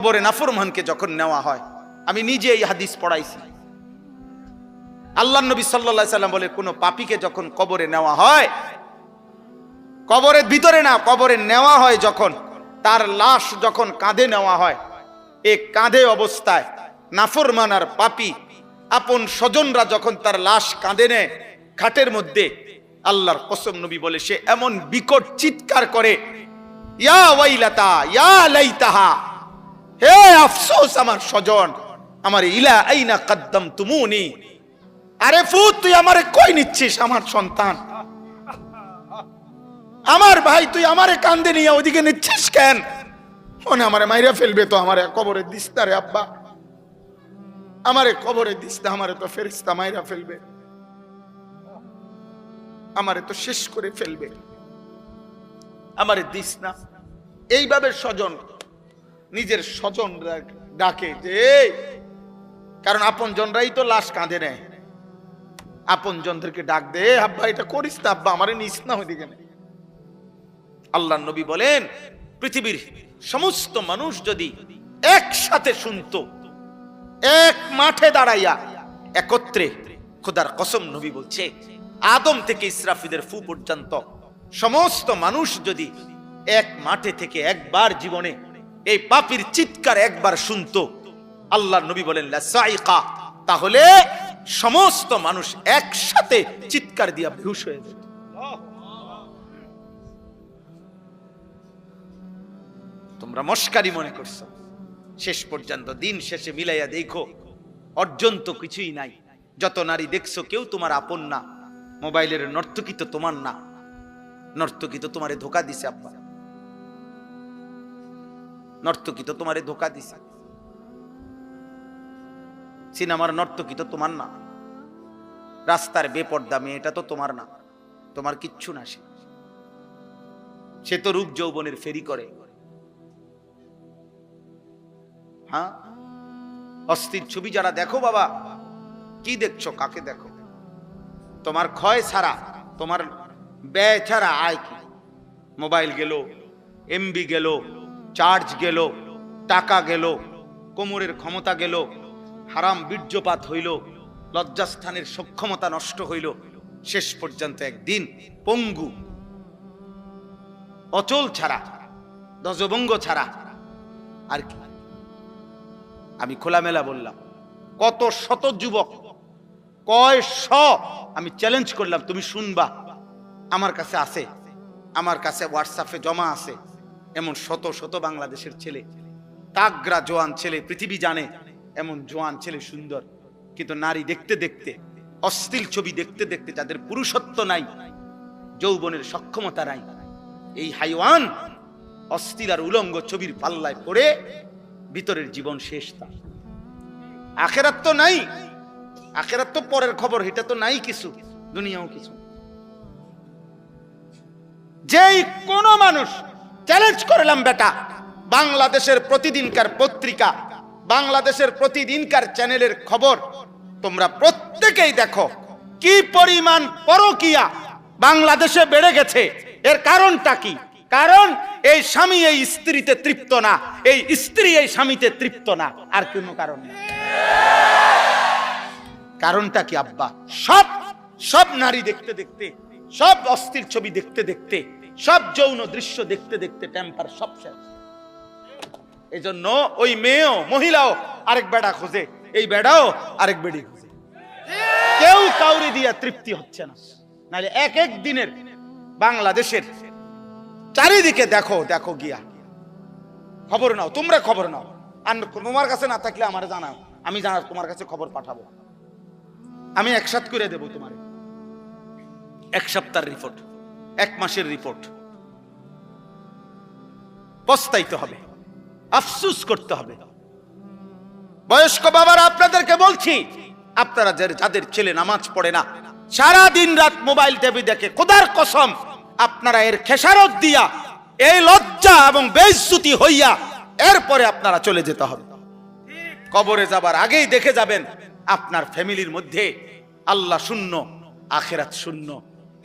কবরে নাফরমানকে যখন নেওয়া হয়, আমি নিজে এই হাদিস পড়াইছি, আল্লাহর নবী সাল্লাল্লাহু আলাইহি সাল্লাম বলে, কোন পাপীকে যখন কবরে নেওয়া হয়, কবরের ভিতরে না, কবরে নেওয়া হয় যখন, তার লাশ যখন কাঁধে নেওয়া হয়, এই কাঁধে অবস্থায় নাফরমান আর পাপী আপন স্বজনরা যখন তার লাশ কাঁধে নেয় খাটের মধ্যে, আল্লাহর কসম নবী বলে, সে এমন বিকট চিৎকার করে, ইয়া ওয়াইলাতা ইয়া লাইতাহা, হে আফসোস আমার স্বজন, আমার ইলা আইনা কদ্দামতুমুনি, আরে ফুত তুই আমারে কই নিচ্ছিস, আমার সন্তান, আমার ভাই, তুই আমারে কান্দে নিয়ে ওদিকে নিচ্ছিস কেন? মনে আমারে মাইরা ফেলবে তো, আমারে কবরে দিস না রে আব্বা, আমারে কবরে দিস না, আমারে তো ফেরেশতা মাইরা ফেলবে, আমারে তো শেষ করে ফেলবে, আমারে দিস না। এইভাবে স্বজন নিজের স্বজন ডাকে যে, কারণ আপন জনরাই তো লাশ কাঁধে নেয়, আপন জনদেরকে ডাক দে, আব্বা এটা করিস না, আব্বা আমারে নিস না ওইদিকে। আল্লাহর নবী বলেন, পৃথিবীর সমস্ত মানুষ যদি একসাথে শুনতো, এক মাঠে দাঁড়াইয়া একত্রে, খোদার কসম নবী বলছে, আদম থেকে ইসরাফিলের ফু পর্যন্ত সমস্ত মানুষ যদি এক মাঠে থেকে একবার জীবনে এই পাপীর চিৎকার একবার শুনতো, আল্লাহর নবী বলেন লাসাইকা, তাহলে সমস্ত মানুষ একসাথে চিৎকার দিয়া বেহুশ হয়ে যেত। তোমরা মস্কারি মনে করছো, শেষ পর্যন্ত দিন শেষে মিলাইয়া দেখো, অর্জন তো কিছুই নাই। যত নারী দেখছো কেউ তোমার আপন না, মোবাইলের নর্তকী তো তোমার না, নর্তকী তো তোমারে ধোকা দিছে আব্বা, নর্তকী তো তোমারে ধোকা দিছে, সিনেমার নর্তকী তো তোমার না, রাস্তার বেপর্দা মেয়েটা তো তোমার না, তোমার কিচ্ছু না, সে তো রূপ যৌবনের ফেরি করে। হ্যাঁ, অস্থির ছবি যারা দেখো বাবা, কি দেখছো, কাকে দেখো? তোমার ক্ষয় ছাড়া, তোমার ব্যয় ছাড়া আয় কি? মোবাইল গেল, এমবি গেল, চার্জ গেল, টাকা গেল, কোমরের ক্ষমতা গেল, হারাম বীর্যপাত হইল, লজ্জাস্থানের সক্ষমতা নষ্ট হইল, শেষ পর্যন্ত একদিন পঙ্গু, অচল ছাড়া, ধ্বজভঙ্গ ছাড়া আর কি? আমি খোলামেলা বললাম, কত শত যুবক, কয় শ, আমি চ্যালেঞ্জ করলাম, তুমি শুনবা, আমার কাছে আছে, আমার কাছে হোয়াটসঅ্যাপে জমা আছে, এমন শত শত বাংলাদেশের ছেলে, তাগরা জোয়ান ছেলে, পৃথিবী জানে এমন জোয়ান ছেলে সুন্দর, কিন্তু নারী দেখতে দেখতে, অশ্লীল ছবি দেখতে দেখতে, যাদের পুরুষত্ব নাই, যৌবনের সক্ষমতা নাই, এই হাইওয়ান অশ্লীল আর উলঙ্গ ছবির পাল্লায় পড়ে ভিতরের জীবন শেষ। তার আখেরাত তো নাই, আখেরাত তো পরের খবর, এটা তো নাই কিছু, দুনিয়াও কিছু। যেই কোন মানুষ, চ্যালেঞ্জ করলাম বেটা, বাংলাদেশের প্রতিদিনকার পত্রিকা, বাংলাদেশের প্রতিদিনকার চ্যানেলের খবর তোমরা প্রত্যেকেই দেখো, কি পরিমাণ পরকীয়া বাংলাদেশে বেড়ে গেছে। এর কারণটা কি? কারণ এই স্বামী এই স্ত্রীতে তৃপ্ত না, এই স্ত্রী এই স্বামীতে তৃপ্ত না, আর কোনো কারণ না। কারণটা কি আব্বা? সব সব নারী দেখতে দেখতে, সব অস্থির ছবি দেখতে দেখতে, সব যৌন দৃশ্য দেখতে দেখতে টেম্পার সব শেষ। এই জন্য ওই মেয়েও, মহিলাও আরেক বেড়া খোঁজে, এই বেড়াও আরেক বেড়ি খোঁজে, কেউ কাউরি দিয়া তৃপ্তি হচ্ছে না। নাহলে এক এক দিনের বাংলাদেশের চারিদিকে দেখো, দেখো গিয়া খবর নাও, তোমরা খবর নাও, আর তোমার কাছে না থাকলে আমার জানাও, আমি তোমার কাছে খবর পাঠাবো, আমি একসাথ করে দেবো তোমার, এক সপ্তাহের রিপোর্ট, এক মাসের রিপোর্ট। পস্তাইতে হবে, আফসোস করতে হবে। বয়স্ক বাবারা, আপনাদেরকে বলছি, আপনারা যাদের ছেলে নামাজ পড়ে না, সারা দিন রাত মোবাইল টিভি দেখে, খোদার কসম আপনারা এর খেসারত দিয়া, এই লজ্জা এবং বেইজ্জতি হইয়া এরপরে আপনারা চলে যেতে হবে। কবরে যাবার আগেই দেখে যাবেন আপনার ফ্যামিলির মধ্যে আল্লাহ শূন্য, আখিরাত শূন্য,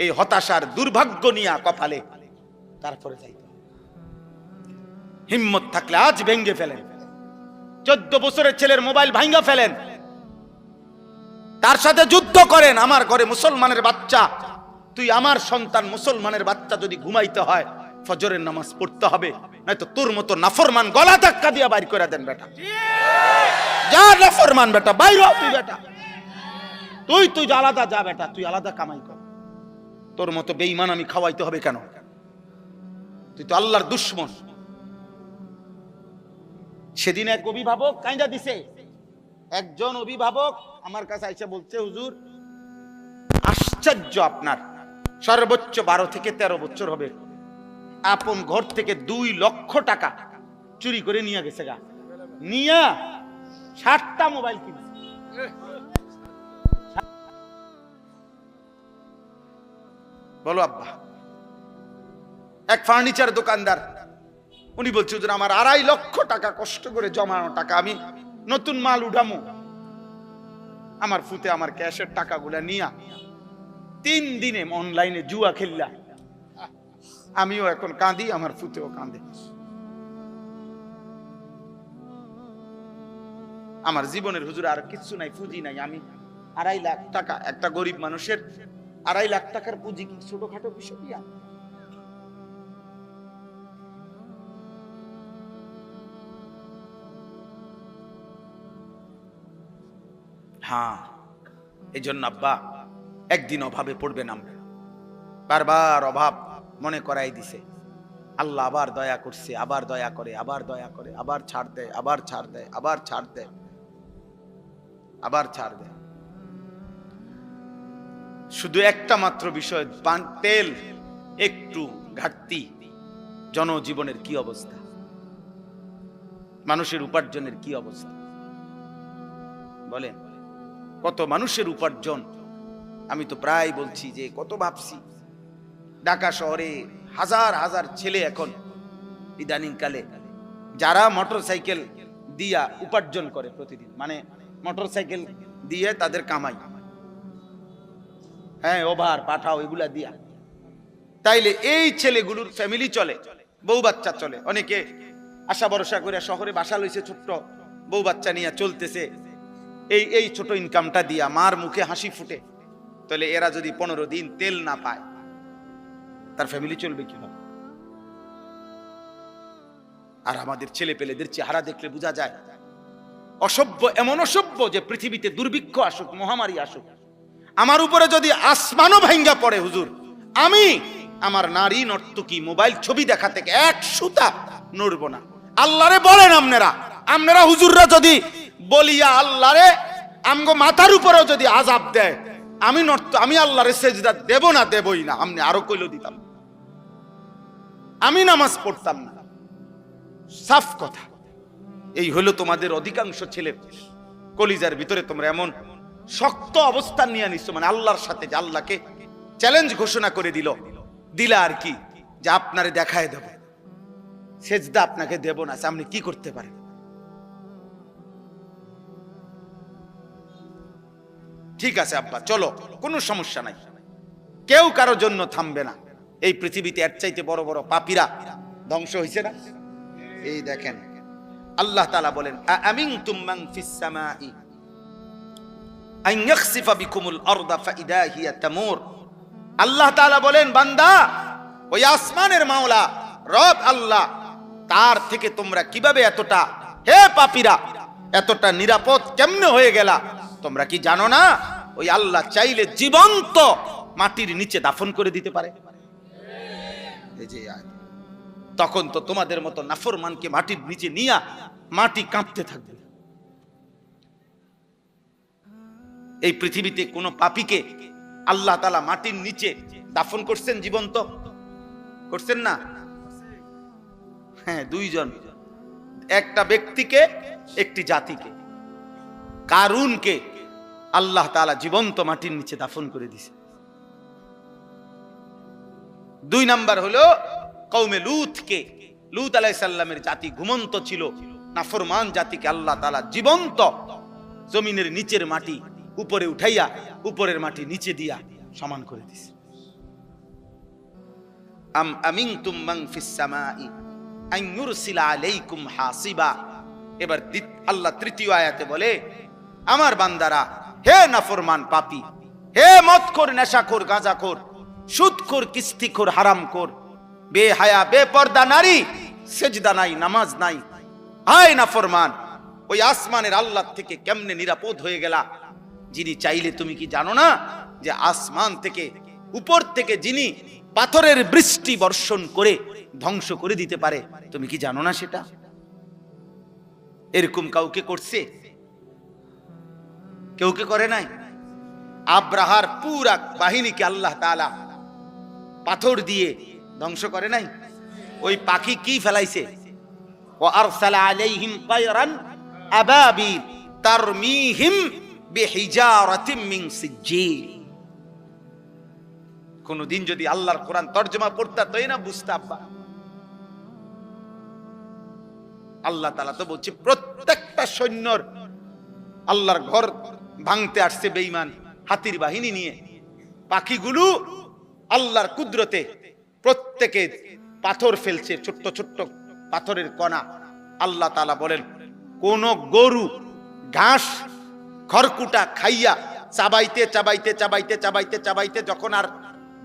এই হতাশার দুর্ভাগ্য নিয়া কপালে, তারপরে যাইতে হবে। হিম্মত থাকলে আজ ভেঙ্গে ফেলেন, 14 বছরের ছেলের মোবাইল ভাঙা ফেলেন, তার সাথে যুদ্ধ করেন। আমার ঘরে মুসলমানের বাচ্চা, তুই আমার সন্তান মুসলমানের বাচ্চা যদি ঘুমাইতে হয় ফজরের নামাজ পড়তে হবে, নয়তো তোর মতো নাফরমান গলা ধাক্কা দিয়ে বাইর করে দেন বেটা। যা নাফরমান বেটা, বাইর হ তুই বেটা, তুই আলাদা যা বেটা, তুই আলাদা কামাই কর। তোর মতো বেঈমান আমি খাওয়াইতে হবে কেন? তুই তো আল্লাহর দুশমন। সেদিন এক অভিভাবক কাইন্দা দিছে, একজন অভিভাবক আমার কাছে আইসা বলছে, হুজুর আশ্চর্য, আপনার সর্বোচ্চ 12 থেকে 13 বছর হবে, আপন ঘর থেকে 2 লক্ষ টাকা চুরি করে নিয়ে গেছে গা, নিয়া 60টা মোবাইল কিনছে। বলো আব্বা। এক ফার্নিচার দোকানদার, উনি বলছে হুজুর আমার 2.5 লক্ষ টাকা কষ্ট করে জমানো টাকা, আমি নতুন মাল উঠামো, আমার ফুতে আমার ক্যাশের টাকাগুলা নিয়া 3 দিনে অনলাইনে জুয়া খেললা। আমিও এখন কাঁদি, আমার ফুতেও কাঁদে। আমার জীবনের হুজুর আর কিছু নাই, পুঁজি নাই। আমি 2.5 লাখ টাকা, একটা গরিব মানুষের 2.5 লাখ টাকার পুঁজি কি ছোটখাটো বিষয়? হ্যাঁ, এই জন্য আব্বা একদিন অভাবে পড়বেন আমরা। বারবার অভাব মনে করাই দিছে, আল্লাহ আবার দয়া করছে, আবার দয়া করে, আবার দয়া করে, আবার ছাড় দেয়, আবার ছাড় দেয়, আবার ছাড় দেয়, আবার ছাড় দেয়। শুধু একটা মাত্র বিষয়, তেল একটু ঘাটতি, জনজীবনের কি অবস্থা, মানুষের উপার্জনের কি অবস্থা বলেন? কত মানুষের উপার্জন। আমি তো প্রায় বলছি যে কত ভাবছি, ঢাকা শহরে হাজার হাজার ছেলে এখন ইদানিং কালে যারা মোটরসাইকেল দিয়া উপার্জন করে প্রতিদিন, মানে মোটরসাইকেল দিয়ে তাদের কামাই, হ্যাঁ ওভার পাঠাও এগুলা দিয়া, তাইলে এই ছেলেগুলোর ফ্যামিলি চলে, বউ বাচ্চা চলে। অনেকে আশা ভরসা করে শহরে বাসা লইছে, ছোট্ট বউ বাচ্চা নিয়ে চলতেছে, এই ছোট ইনকামটা দিয়া মার মুখে হাসি ফুটে। তাহলে এরা যদি 15 দিন তেল না পায়, তার ফ্যামিলি চলবে কিভাবে? আর আমাদের ছেলে পেলেদের চেহারা দেখলে বোঝা যায় অসভ্য, এমন অসভ্য যে পৃথিবীতে দুর্ভিক্ষ আসুক, মহামারী আসুক, আমার উপরে যদি আসমানও ভাঙ্গা পড়ে হুজুর, আমি আমার নারী নর্তকী মোবাইল ছবি দেখা থেকে 1 সুতা নড়ব না। আল্লাহরে বলেন আপনারা হুজুররা যদি বলিয়া আল্লাহরে আমগো মাথার উপরেও যদি আযাব দেয়, আমি আল্লাহরে সেজদা দেব না, দেবই না। আপনি আরো কইলো দিতাম, আমি নামাজ পড়তাম না। সাফ কথা। এই হলো তোমাদের অধিকাংশ ছেলে কলিজার ভিতরে, তোমরা এমন শক্ত অবস্থান নিয়ে নিছো, মানে আল্লাহর সাথে, যে আল্লাহকে চ্যালেঞ্জ ঘোষণা করে দিলা আর কি, যে আপনারে দেখায় দেব, সেজদা আপনাকে দেব না। আপনি কি করতে পারেন? ঠিক আছে আব্বা, চলো, কোনো সমস্যা নাই, কেউ কারোর জন্য থামবে না। এই পৃথিবীতে এর চাইতে বড় বড় পাপীরা ধ্বংস হয়েছে না? এই দেখেন আল্লাহ তাআলা বলেন, আমিনতুম মান ফিস সামাই আন ইয়াখসিফা বিকুমুল আরদা ফাইদা হিয়া তামুর। আল্লাহ তাআলা বলেন, বান্দা, ওই আসমানের মাওলা রব আল্লাহ, তার থেকে তোমরা কিভাবে এতটা, হে পাপীরা, এতটা নিরাপদ কেমনে হয়ে গেলা? তোমরা কি জানো না ওই আল্লাহ চাইলে জীবন্ত মাটির নিচে দাফন করে দিতে পারে? এই যে তখন তো তোমাদের মতো নাফরমানকে মাটির নিচে নিয়া মাটি কাঁপতে থাকবে। এই পৃথিবীতে কোন পাপীকে আল্লাহ তাআলা মাটির নিচে দাফন করছেন? জীবন্ত করছেন না? হ্যাঁ, 2 জন, একটা ব্যক্তিকে, একটি জাতিকে। কারুনকে আল্লাহ তাআলা জীবন্ত মাটির নিচে দাফন করে দিয়েছে। 2 নাম্বার হলো কওমে লূতকে, লূত আলাইহিস সালামের জাতি ঘুমন্ত ছিল, নাফরমান জাতিকে আল্লাহ তাআলা জীবন্ত জমিনের নিচের মাটি উপরে উঠাইয়া উপরের মাটি নিচে দিয়া সমান করে দিয়েছে। আম আমিনতুম মান ফিস সামাই আন ইউরসিলা আলাইকুম হাসিবা। এবার আল্লাহ তৃতীয় আয়াতে বলে, আমার বান্দারা, হে নাফরমান পাপী, হে মদখোর, নেশাখোর, গাঁজাখোর, সুদখোর, কিস্তিখোর, হারামখোর, বেহায়া, বেপর্দা নারী, সেজদা নাই, নামাজ নাই, হায় নাফরমান, ওই আসমানের আল্লাহ থেকে কেমনে নিরাপদ হয়ে গেলা? যিনি চাইলে, তুমি কি জানো না যে আসমান থেকে, উপর থেকে যিনি পাথরের বৃষ্টি বর্ষণ করে ধ্বংস করে দিতে পারে? তুমি কি জানো না সেটা? এরকম কাউকে করছে? কেউ কে করে নাই? আব্রাহার পুরা বাহিনীকে আল্লাহ তাআলা পাথর দিয়ে ধ্বংস করে নাই? ওই পাখি কি ফেলাইছে? ওয়া আরসালা আলাইহিম তায়রান আবাবিল তারমিহিম বিহিজারাতিম মিন সিজ্জিল। কোনদিন যদি আল্লাহর কোরআন তরজমা পড়তা তাই না বুঝতা আব্বা। আল্লাহ তাআলা তো বলছে প্রত্যেকটা সৈন্যর আল্লাহর ঘর ভাঙতে আসছে বেঈমান হাতির বাহিনী নিয়ে। পাখিগুলো আল্লাহর কুদরতে প্রত্যেকে পাথর ফেলছে, ছোট্ট ছোট্ট পাথরের কণা। আল্লাহ তাআলা বলেন, কোন গরু ঘাস খড়কুটা খাইয়া চাবাইতে চাবাইতে চাবাইতে চাবাইতে চাবাইতে যখন আর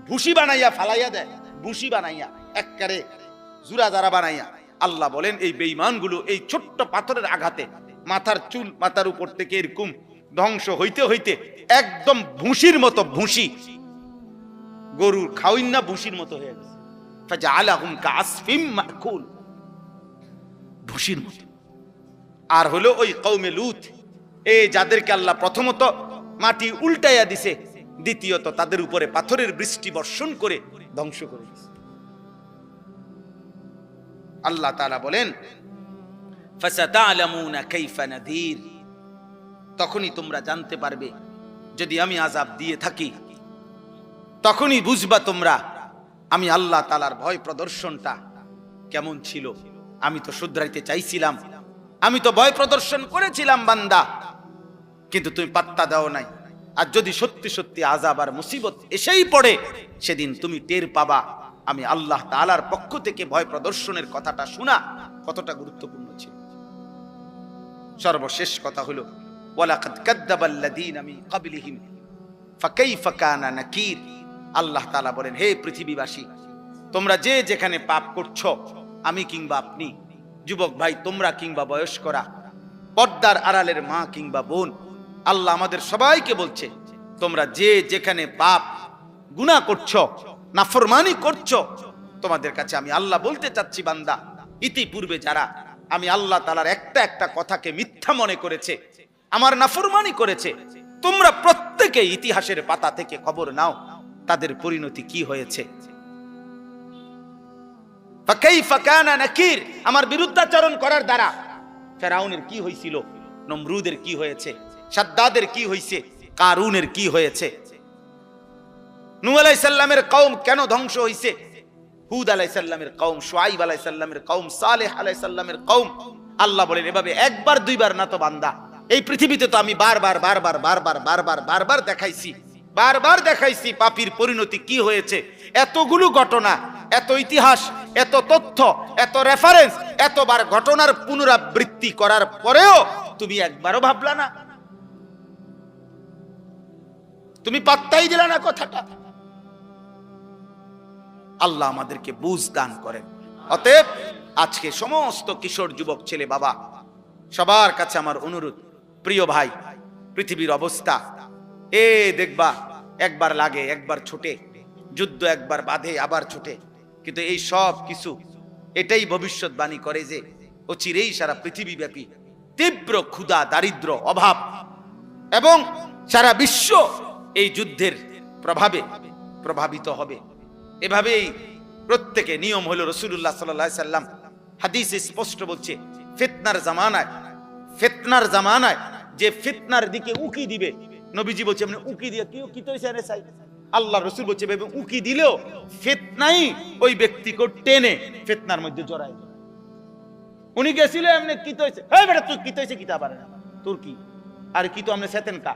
ভুসি বানাইয়া ফালাইয়া দেয়, ভুসি বানাইয়া একবারে জুরা জারা বানাইয়া, আল্লাহ বলেন এই বেঈমানগুলো এই ছোট্ট পাথরের আঘাতে মাথার চুল মাথার উপর থেকে এরকম ধ্বংস হইতে হইতে একদম ভুসির মতো, ভুসি গরুর খাওইন না ভুসির মতো হয়ে গেছে। ফাজআলাহুম কাআসফিম মাকুল, ভুসির মতো। আর হলো ওই কওমে লূত, এই যাদেরকে আল্লাহ প্রথমত মাটি উল্টাইয়া দিছে, দ্বিতীয়ত তাদের উপরে পাথরের বৃষ্টি বর্ষণ করে ধ্বংস করে দিছে। আল্লাহ তাআলা বলেন, ফাসাতা'লামুনা কাইফা নাযীর, তখনই তোমরা জানতে পারবে যদি আমি আযাব দিয়ে থাকি, তখনই বুঝবা তোমরা আমি আল্লাহ তাআলার ভয় প্রদর্শনটা কেমন ছিল। আমি তো শুধরাইতে চাইছিলাম, আমি তো ভয় প্রদর্শন করেছিলাম বান্দা, কিন্তু তুমি পাত্তা দাও নাই। আর যদি সত্যি সত্যি আযাব আর মুসিবত এসেই পড়ে, সেদিন তুমি টের পাবা আমি আল্লাহ তাআলার পক্ষ থেকে ভয় প্রদর্শনের কথাটা শোনা কতটা গুরুত্বপূর্ণ ছিল। সর্বশেষ কথা হলো, ওয়ালাকাদ কাযযাবাল্লাযীনা মিন ক্বাবলিহিম ফাকাইফা কানা নাকির। আল্লাহ তাআলা বলেন, হে পৃথিবীবাসী, তোমরা যে যেখানে পাপ করছো, আমি কিংবা আপনি, যুবক ভাই তোমরা কিংবা বয়স্করা, পর্দার আড়ালের মা কিংবা বোন, আল্লাহ আমাদের সবাইকে বলছে, তোমরা যে যেখানে পাপ গুনাহ করছো, নাফরমানি করছো, তোমাদের কাছে আমি আল্লাহ বলতে চাচ্ছি বান্দা, ইতিপূর্বে যারা আমি আল্লাহ তাআলার একটা একটা কথাকে মিথ্যা মনে করেছে, আমার নাফরমানি করেছে, তোমরা প্রত্যেকে ইতিহাসের পাতা থেকে খবর নাও তাদের পরিণতি কি হয়েছে। ফাকাইফা কানা নাকির, আমার বিরুদ্ধাচরণ করার দ্বারা ফেরাউনের কি হয়েছিল, নমরুদের কি হয়েছে, সাদ্দাদের কি হয়েছে, কারুনের কি হয়েছে, নূহ আলাইহিস সালামের কওম কেন ধ্বংস হয়েছে, হুদ আলাইহিস সালামের কওম, শুআইব আলাইহিস সালামের কওম, সালেহ আলাইহিস সালামের কওম। আল্লাহ বলেন, এভাবে একবার দুইবার না তো বান্দা, এই পৃথিবীতে তো আমি বারবার বারবার বারবার বারবার বারবার দেখাইছি, বারবার দেখাইছি পাপীর পরিণতি কি হয়েছে। এতগুলো ঘটনা, এত ইতিহাস, এত তথ্য, এত রেফারেন্স, এতবার ঘটনার পুনরাবৃত্তি করার পরেও তুমি একবারও ভাবলা না, তুমি পাত্তাই দিলা না কথাটা। আল্লাহ আমাদেরকে বুঝ দান করেন। অতএব আজকে সমস্ত কিশোর যুবক ছেলে বাবা সবার কাছে আমার অনুরোধ, প্রিয় ভাই, পৃথিবীর অবস্থা দেখবা একবার লাগে একবার ছোটে, যুদ্ধ একবার বাঁধে আবার ছোটে, কিন্তু এই সব কিছু এটাই ভবিষ্যৎবাণী করে যে অচিরেই সারা পৃথিবীব্যাপী তীব্র ক্ষুধা, দারিদ্র, অভাব এবং সারা বিশ্ব এই যুদ্ধের প্রভাবে প্রভাবিত হবে। এভাবেই প্রত্যেকে নিয়ম হলো, রাসূলুল্লাহ সাল্লাল্লাহু আলাইহি সাল্লাম হাদিসে স্পষ্ট বলছে, ফিতনার জামানায় যে ফিতনার দিকে উকি দিবে, নবীজি বলছে মানে উকি দিয়ে কি তো এসে চাই, আল্লাহ রাসূল বলছে উকি দিলেও ফিতনাই ওই ব্যক্তিকে টেনে ফিতনার মধ্যে জড়ায়। উনি গেছিল এমনি কি তো হইছে, এই বেটা তুই কি তো হইছে কিতা পারে না তোর কি, আর কি তো আমনে সেতেন কা,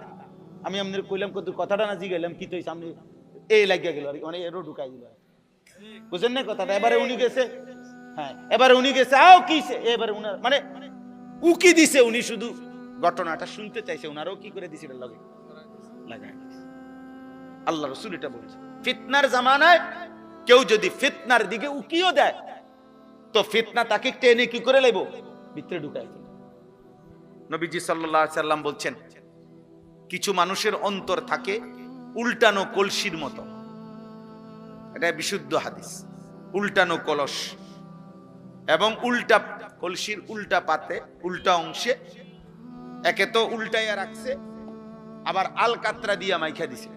আমি আমনের কইলাম কত কথাটা না জিগাইলাম কি তো হইছে, আমনে এই লাগিয়া গেল আর মানে এরও ঢুকাই দিল, বুঝেন না কথাটা। এবারে উনি গেছে, হ্যাঁ এবারে উনি গেছে আও কিছে, এবারে উনার মানে উকি দিছে, উনি শুধু ঘটনাটা শুনতে চাইছে, উনারও কি করে দিছে লগে লাগাই দিছে। আল্লাহ রাসূল এটা বলেছে, ফিতনার জামানায় কেউ যদি ফিতনার দিকে উকিও দেয় তো ফিতনা তাকে টেনে কি করে লইব, ভিতরে ঢুকাই ফেলবে। নবীজি সাল্লাল্লাহু আলাইহি সাল্লাম বলছেন, কিছু মানুষের অন্তর থাকে উল্টানো কলসির মতো। এটা বিশুদ্ধ হাদিস। উল্টানো কলস এবং উল্টা কলসির উল্টা পাতে উল্টা অংশে একে তো উল্টাইয়া রাখছে, আবার আলকাতরা দিয়া মাইখা দিছে,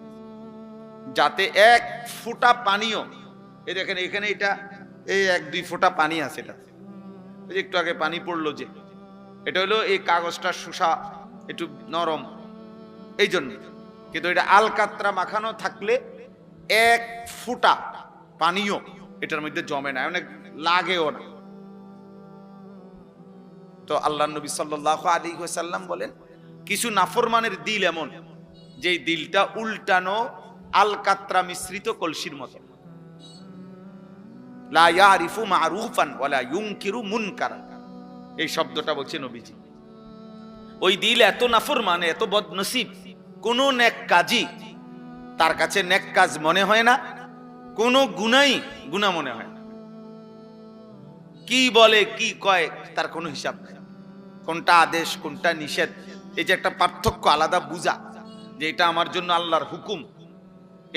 যাতে এক ফোঁটা পানিও, এই দেখেন এখানে এটা এই 1-2 ফোঁটা পানি আছে, এটা একটু আগে পানি পড়লো যে, এটা হলো এই কাগজটা শোষা একটু নরম এই জন্য, কিন্তু এটা আলকাতরা মাখানো থাকলে এক ফোঁটা পানিও এটার মধ্যে জমে না, অনেক লাগেও না। তো আল্লাহ নবী সাল্লাল্লাহু আলাইহি ওয়াসাল্লাম বলেন, কিছু নাফরমানের দিল এমন যে দিলটা উল্টানো আলকাতরা মিশ্রিত কলসির মতো। লা ইয়ারিফু মারুফান ওয়ালা ইউনকিরু মুনকারান, এই শব্দটা বলছে নবীজি। ওই দিল এত নাফরমান, এত বদনসিব, কোন নেক কাজই তার কাছে নেক কাজ মনে হয় না, কোন গুনাহই গুনাহ মনে হয় না। কি বলে কি কয় তার কোনো হিসাব নেই, কোনটা আদেশ কোনটা নিষেধ, এই যে একটা পার্থক্য আলাদা বুঝা, যে এটা আমার জন্য আল্লাহর হুকুম,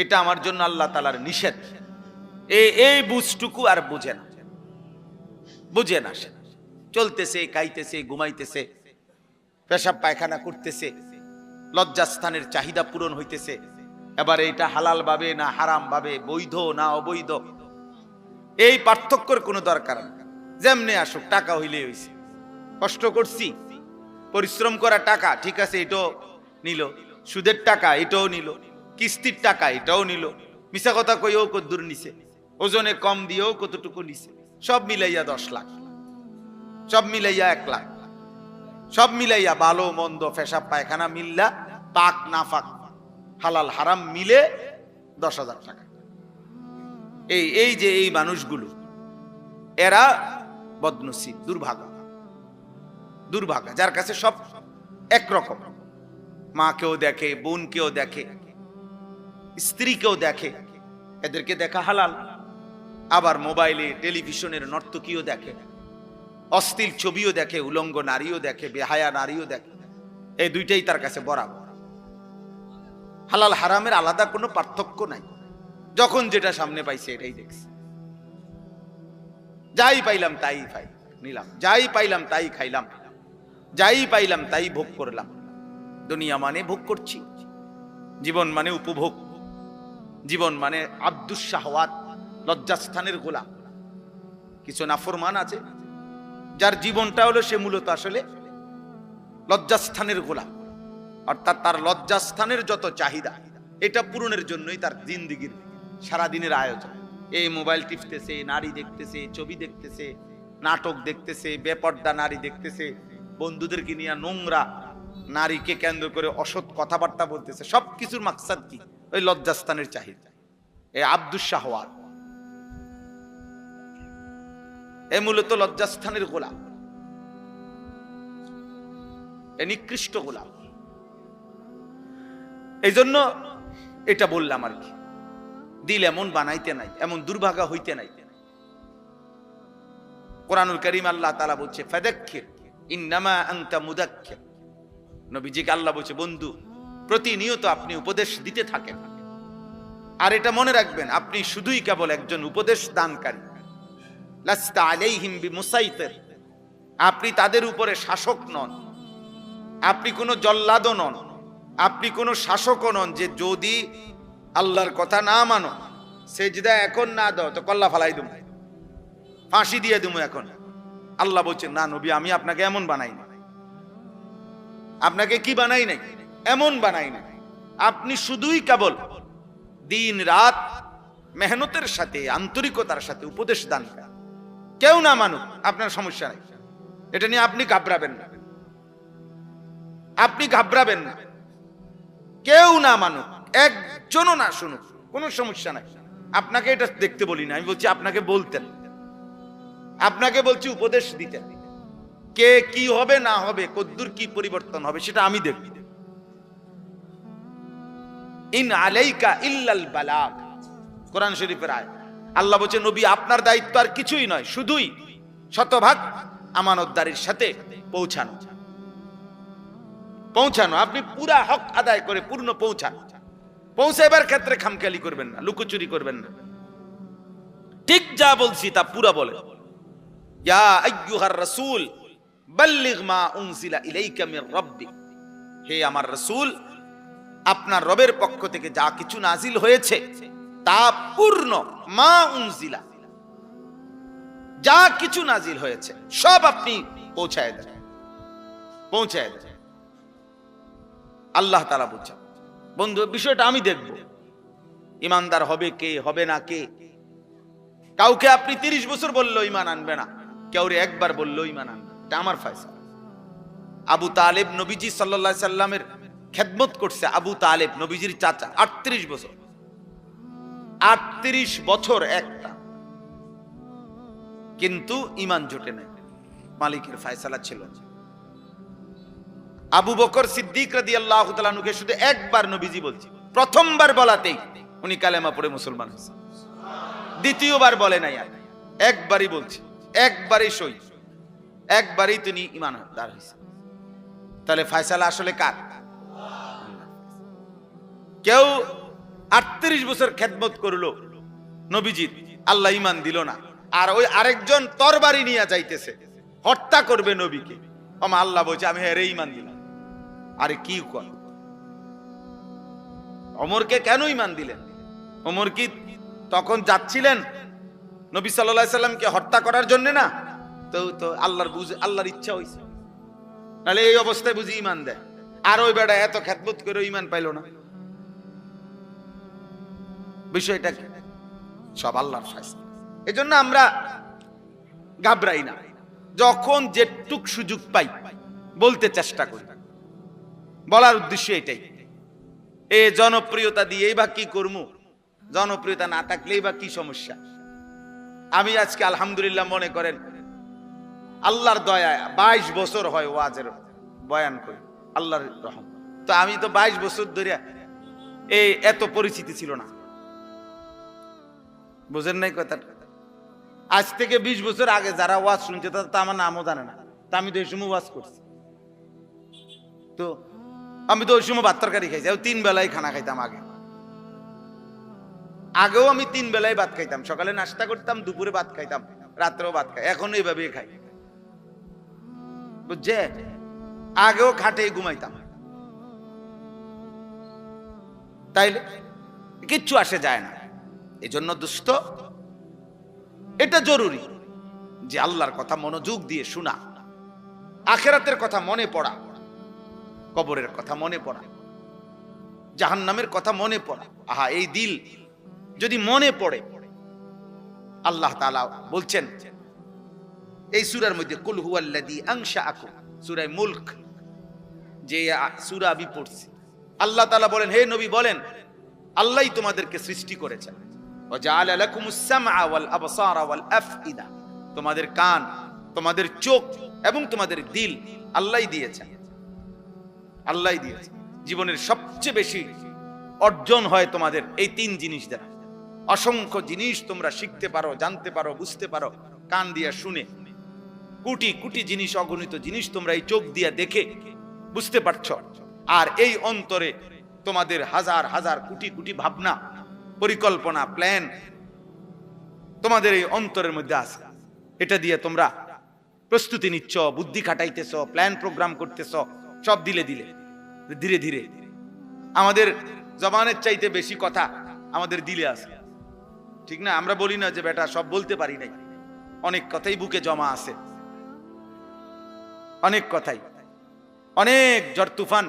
এটা আমার জন্য আল্লাহ তাআলার নিষেধ, এই বুঝটুকু আর বুঝে না। সে চলতেছে, খাইতেছে, ঘুমাইতেছে, পেশাব পায়খানা করতেছে, লজ্জাস্থানের চাহিদা পূরণ হইতেছে, এবার এটা হালাল ভাবে না হারাম ভাবে, বৈধ না অবৈধ, এই পার্থক্যের কোনো দরকার না। যেমনে আসুক, টাকা হইলেই হইছে, কষ্ট করছি, পরিশ্রম করা টাকা, ঠিক আছে, এটাও নিল, সুদের টাকা এটাও নিল, কিস্তির টাকা এটাও নিল, মিছা কথা কইও কদ্দুর নিছে, ওজনে কম দিয়েও কতটুকু নিছে, সব মিলাইয়া 10 লাখ, সব মিলাইয়া 1 লাখ, সব মিলাইয়া ভালো মন্দ পেশাব পায়খানা মিল্লা, পাক নাফাক হালাল হারাম মিলে 10,000 টাকা। এই যে এই মানুষগুলো, এরা বদনসিব, দুর্ভাগা, যার কাছে সব একরকম, মাকেও দেখে, বোনকেও দেখে, স্ত্রীকেও দেখে, এদেরকে দেখা হালাল, আবার মোবাইলে টেলিভিশনের নর্তকীও দেখে, অশ্লীল ছবিও দেখে, উলঙ্গ নারীও দেখে, বেহায়া নারীও দেখে, এই দুইটাই তার কাছে বরাবর। হালাল হারামের আলাদা কোনো পার্থক্য নাই, যখন যেটা সামনে পাইছে এটাই দেখছে, যাই পাইলাম তাই নিলাম, যাই পাইলাম তাই খাইলাম, যাই পাইলাম তাই ভোগ করলাম। দুনিয়া মানে ভোগ করছি, জীবন মানে উপভোগ, জীবন মানে আব্দুস শাহওয়াত, লজ্জাস্থানের গোলাম। কিছু নাফরমান আছে যার জীবনটা হলো সে মূলত আসলে লজ্জাস্থানের গোলাম, অর্থাৎ তার লজ্জাস্থানের যত চাহিদা এটা পূরণের জন্যই তার জিন্দেগির সারাদিনের আয়োজন। এই মোবাইল টিপতেছে, নারী দেখতেছে, ছবি দেখতেছে, নাটক দেখতেছে, বেপর্দা নারী দেখতেছে, বন্ধুদেরকে নিয়ে নোংরা নারীকে কেন্দ্র করে অসৎ কথাবার্তা বলতেছে, সবকিছুর মাকসাদ কি? ওই লজ্জাস্থানের চাহিদা। এই আব্দুস শাহওয়াত, এ মূলত লজ্জাস্থানের গোলাম, এ নিকৃষ্ট গোলাম। এই জন্য এটা বললাম আর কি, দিল এমন বানাইতে নাই, এমন দুর্ভাগা হইতে নাই। কোরআনুল কারীম আল্লাহ তাআলা বলছে, ফাযাক্কির ইন্নামা আনতা মুযাক্কির। নবীজিকে আল্লাহ বলছে, বন্ধু প্রতিনিয়ত আপনি উপদেশ দিতে থাকেন, আর এটা মনে রাখবেন আপনি শুধুই কেবল একজন উপদেশ দানকারী। লাস্তা আলাইহিম বিমুসাইতির, আপনি তাদের উপরে শাসক নন, আপনি কোনো জল্লাদও নন, আপনি কোনো শাসকও নন যে যদি আল্লাহর কথা না মানো, সেজদা এখন না দাও তো কল্লা ফালাই দেবো, ফাঁসি দিয়ে দেবো এখন। আল্লাহ বলছেন, না নবী, আমি আপনাকে এমন বানাই না। আপনাকে কি বানাই নাই? এমন বানাই না। আপনি শুধুই কেবল দিন রাত মেহনতের সাথে, আন্তরিকতার সাথে উপদেশ দান করেন। কেউ না মানুক, আপনার সমস্যা নাই, এটা নিয়ে আপনি ঘাবড়াবেন না, আপনি ঘাবড়াবেন না। কেউ না মানুক, একজনও না শুনুক, কোনো সমস্যা নাই। আপনাকে এটা দেখতে বলি না, আমি বলছি আপনাকে বলতেন, আপনাকে বলছি উপদেশ দিতেন। কে কি হবে না হবে, কদ্দুর কি পরিবর্তন হবে সেটা আমি দেখব। ইন আলাইকা ইল্লাল বালাগ, কোরআন শরীফের আয়াত। আল্লাহ বলছে নবী আপনার দায়িত্ব আর কিছুই নয়, শুধুই শতভাগ আমানতদারির সাথে পৌঁছানো। আপনি পুরা হক আদায় করে পূর্ণ পৌঁছাইবার ক্ষেত্রে খামখেয়ালি করবেন না, লুকোচুরি করবেন না, ঠিক যা বলছি তা পুরা বলে। ইয়া আইয়ুহার রাসূল বাল্লিগ মা উনজিলা ইলাইকা মির রাব্বিক, হে আমার রাসূল আপনার রবের পক্ষ থেকে যা কিছু নাজিল হয়েছে তা পূর্ণ, মা উনজিলা, যা কিছু নাজিল হয়েছে সব আপনি পৌঁছায় দেন। আল্লাহ তাআলা বলছেন বন্ধু বিষয়টা আমি দেখব, ইমানদার হবে কে হবে না কে। কাউকে আপনি 30 বছর বললো ইমান আনবে না, কাউরে একবার বললো ইমান আনবে, এটা আমার ফয়সালা। আবু তালেব নবীজি সাল্লাল্লাহু আলাইহি সাল্লামের খেদমত করছে, আবু তালেব নবীজির চাচা, 38 বছর, 38 বছর একটা, কিন্তু ইমান জোটে নাই, মালিকের ফয়সালা ছিল। আবু বকর সিদ্দিক রাদিয়াল্লাহু তাআলা আনহুকে শুধু একবার নবীজি বলছে, প্রথমবার বলাতেই উনি কালেমা পড়ে মুসলমান হয়েছে, দ্বিতীয়বার বলে নাই, আর একবারই বলছে, একবারই সই, একবারই তিনি ঈমানদার হয়েছে। তাহলে ফয়সালা আসলে কার? কেউ 38 বছর খেদমত করলো নবীজির, আল্লাহ ঈমান দিল না, আর ওই আরেকজন তরবারি নিয়ে যাইতেছে হত্যা করবে নবীকে, ওমা আল্লাহ বলছে আমি হেরে ঈমান দিলাম। আরে কি কর, ওমরকে কেন ঈমান দিলেন? ওমর কি তখন যাচ্ছিলেন নবী সাল্লাল্লাহু আলাইহি সাল্লামকে হত্যা করার জন্য না? তো আল্লাহর ইচ্ছা হইছে, নাহলে এই অবস্থায় বুঝি ঈমান দেয়। আর ওই বেটা এত খেদমত করে ঈমান পাইল না, বিষয়টা কি? সব আল্লাহর ফয়সালা। এজন্য আমরা ঘাবড়াই না, যখন যেটুক সুযোগ পাই বলতে চেষ্টা করি। বলার উদ্দেশ্য এটাই, এ জনপ্রিয়তা দিয়েই বা কি করবো, জনপ্রিয়তা না থাকলেই বা কি সমস্যা। আমি আজকে আলহামদুলিল্লাহ মনে করেন আল্লাহর দয়ায় 22 বছর হয় ওয়াজের বয়ান করি, আল্লাহর রহম। তো আমি তো 22 বছর ধরে এই এত পরিচিতি ছিল না, বুঝেন নাই কথাটা? আজ থেকে 20 বছর আগে যারা ওয়াজ শুনছে তারা তো আমার নামও জানে না, তা আমি তো এই সময় ওয়াজ করছি। তো আমি তো ওই সময় ভাত তরকারি খাইছি, 3 বেলায় খানা খাইতাম। আগেও আমি 3 বেলায় ভাত খাইতাম, সকালে নাস্তা করতাম, দুপুরে ভাত খাইতাম, রাত্রেও ভাত খাই, এখন এইভাবে খাই, বুঝছে? আগেও খাটে ঘুমাইতাম, তাইলে কিচ্ছু আসে যায় না। এই জন্য দোস্ত এটা জরুরি যে আল্লাহর কথা মনোযোগ দিয়ে শোনা, আখিরাতের কথা মনে পড়া, কবরের কথা মনে পড়া, জাহান্নামের কথা মনে পড়া। আহা, এই দিল যদি মনে পড়ে, আল্লাহ তাআলা বলছেন এই সূরার মধ্যে, কুল হুয়াল্লাযী আনশাআকুম, সূরা মুলক যে সূরা আমি পড়ছি, আল্লাহ তাআলা বলেন, হে নবী বলেন আল্লাহই তোমাদেরকে সৃষ্টি করেছেন। ওয়া জাআলা লাকুমুস সামআ ওয়াল আবসারা ওয়াল আফইদা, তোমাদের কান, তোমাদের চোখ এবং তোমাদের দিল আল্লাহই দিয়েছেন, আল্লাহই দিয়েছেন। জীবনের সবচেয়ে বেশি অর্জন হয় তোমাদের এই 3 জিনিস দ্বারা। অসংখ্য জিনিস তোমরা শিখতে পারো, জানতে পারো, বুঝতে পারো কান দিয়ে শুনে, কোটি কোটি জিনিস, অগণিত জিনিস তোমরা এই চোখ দিয়ে দেখে বুঝতে পারছো। আর এই অন্তরে তোমাদের হাজার হাজার কোটি কোটি ভাবনা, পরিকল্পনা, প্ল্যান তোমাদের এই অন্তরের মধ্যে আছে। এটা দিয়ে তোমরা প্রস্তুতি নিচ্ছ, বুদ্ধি খাটাইতেছ, প্ল্যান প্রোগ্রাম করতেছ, সব দিলে দিলে ধীরে ধীরে আমাদের জবানের চাইতে বেশি কথা আমাদের দিলে আছে, ঠিক না? আমরা বলি না যে বেটা সব বলতে পারি নাই, অনেক কথাই বুকে জমা আছে, অনেক কথাই, অনেক ঝড় তুফান।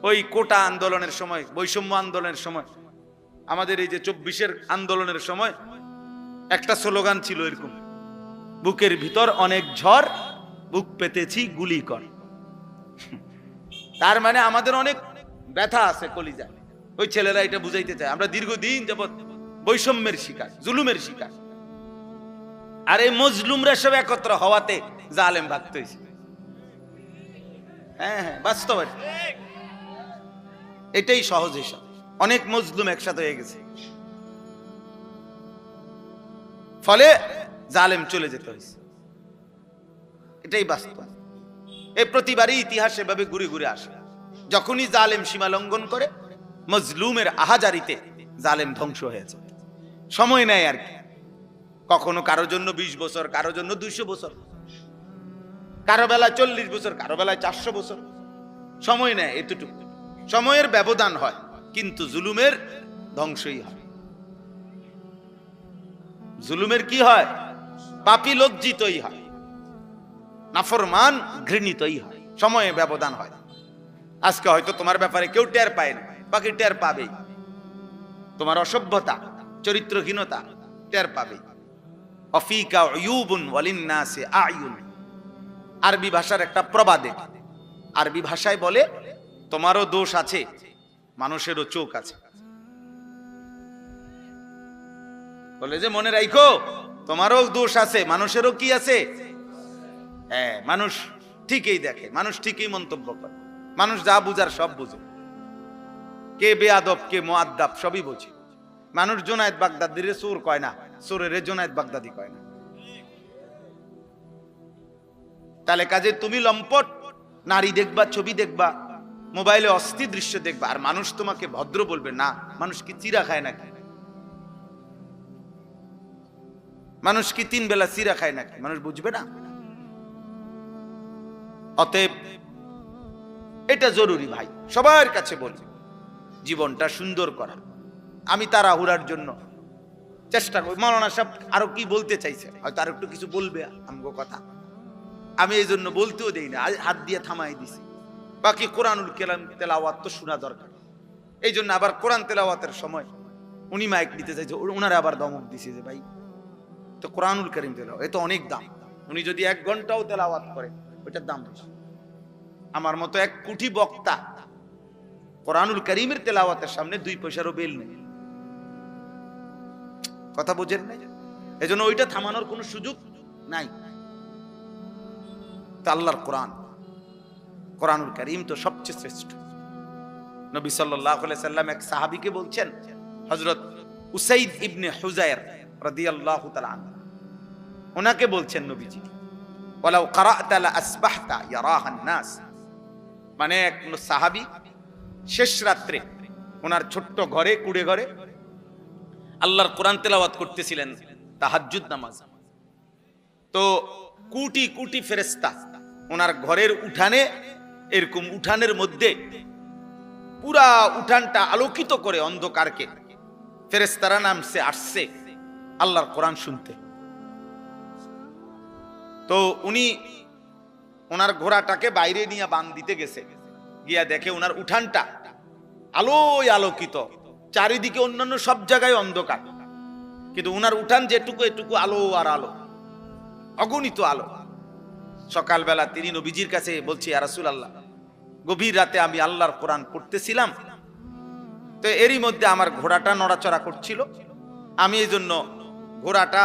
ওই কোটা আন্দোলনের সময়, বৈষম্য আন্দোলনের সময়, আমাদের এই যে 24-এর আন্দোলনের সময় একটা স্লোগান ছিল এরকম, বুকের ভিতর অনেক ঝড়, বুক পেতেছি গুলি কর। তার মানে আমাদের অনেক ব্যথা আছে কলিজা। ওই ছেলেরা এটা বুঝাইতে চায় আমরা দীর্ঘদিন যাবৎ বৈষম্যের শিকার, জুলুমের শিকার। আর এই মজলুমরা সব একত্র হওয়াতে জালেম ভাগতে হয়েছে। হ্যাঁ হ্যাঁ, বাস্তব এটাই সহজ হিসাব। অনেক মজলুম একসাথে হয়ে গেছে, ফলে জালেম চলে যেতে হয়েছে। এটাই বাস্তব। এই প্রতিবারই ইতিহাস এভাবে ঘুরে ঘুরে আসে। যখনই জালেম সীমা লঙ্ঘন করে, মজলুমের আহাজারিতে জালেম ধ্বংস হয়েছে। সময় নেয় আর কি, কখনো কারোর জন্য 20 বছর, কারোর জন্য 200 বছর, কারো বেলায় 40 বছর, কারো বেলায় 400 বছর সময় নেয়। এতটুকু সময়ের ব্যবধান হয়, কিন্তু জুলুমের ধ্বংসই হয়। জুলুমের কি হয়? পাপী লজ্জিতই হয়, নাফরমান ঘৃণিতই হয়। সময়ে ব্যবধান হয়। আজকে হয়তো তোমার ব্যাপারে কেউ টের পায় না, বাকি টের পাবেই। তোমার অসভ্যতা, চরিত্রহীনতা টের পাবে। অফিকা উয়ুবুন ওয়ালিন্নাসি আয়ুন, আরবি ভাষার একটা প্রবাদে। আরবি ভাষায় বলে, তোমারও দোষ আছে, মানুষেরও চোখ আছে। বলে যে মনে রাখো, তোমারও দোষ আছে, মানুষেরও কি আছে? হ্যাঁ, মানুষ ঠিকই দেখে, মানুষ ঠিকই মন্তব্য করে, মানুষ যা বুঝার সব বুঝে। কে বেয়াদব কে মুআদ্দাব সবই বোঝে। মানুষ জুনায়েদ বাগদাদিরে চোর কয় না, চোরের জুনায়েদ বাগদাদি কয় না। তাহলে কাজে তুমি লম্পট নারী দেখবা, ছবি দেখবা, মোবাইলে অস্থির দৃশ্য দেখবা, আর মানুষ তোমাকে ভদ্র বলবে না। মানুষ কি চিরা খায় নাকি? মানুষ কি 3 বেলা চিরা খায় নাকি? মানুষ বুঝবে না। অতএব এটা জরুরি ভাই, সবার কাছে বলি, জীবনটা সুন্দর করা। আমি তাড়াহুড়ার জন্য চেষ্টা করি। মাওলানা সাহেব আরো কি বলতে চাইছে, হয়তো আর একটু কিছু বলবে আমগো কথা, আমি এই জন্য বলতেও দেই না, হাত দিয়ে থামাই দিছি। বাকি কোরআনুল কালাম তেলাওয়াত তো শোনা দরকার। এই জন্য আবার কোরআন তেলাওয়াতের সময় উনি মাইক নিতে চাইছে, ওনারা আবার দমক দিছে যে ভাই তো কোরআনুল কারীম তেলাওয়াত এ তো অনেক দাম। উনি যদি 1 ঘন্টাও তেলাওয়াত করে, ওইটার দাম বেশি। আমার মতো 1 কোটি বক্তা কোরআনুল কারীমের তেলাওয়াতের সামনে 2 পয়সারও বেল নেই। কথা বুঝেন না? এজন্য ওইটা থামানোর কোনো সুযোগ নাই। তা আল্লাহর কোরআন, কোরআনুল কারীম তো সবচেয়ে শ্রেষ্ঠ। নবী সাল্লাল্লাহু আলাইহি সাল্লাম এক সাহাবীকে বলছেন, হযরত উসাইদ ইবনে হুযায়র রাদিয়াল্লাহু তাআলা আনহু, ওনাকে বলছেন নবীজি, ওয়ালাউ ক্বারা'তা লা আসবাহতা ইয়ারাহান নাস। মানে এক সাহাবী শেষ রাত্রে ওনার ছোট্ট ঘরে, কুড়ে ঘরে আল্লাহর কোরআন তেলাওয়াত করতেছিলেন, তাহাজ্জুদ নামাজ। তো কোটি কোটি ফেরেশতা ওনার ঘরের উঠানে, এরকম উঠানের মধ্যে পুরা উঠানটা আলোকিত করে অন্ধকারকে ফেরেশতারা নামছে আসছে আল্লাহর কোরআন শুনতে। তো উনি ওনার ঘোড়াটাকে বাইরে নিয়ে বাঁধ দিতে গেছে, গিয়া দেখে ওনার উঠানটা আলোয় আলোকিত, চারিদিকে অন্যান্য সব জায়গায় অন্ধকার, কিন্তু ওনার উঠান যেটুকু এটুকু আলো আর আলো, অগণিত আলো। সকালবেলা তিনি নবীজির কাছে বলছি, ইয়া রাসূলুল্লাহ, গভীর রাতে আমি আল্লাহর কোরআন পড়তেছিলাম, তো এরই মধ্যে আমার ঘোড়াটা নড়াচড়া করছিল, আমি এই জন্য ঘোড়াটা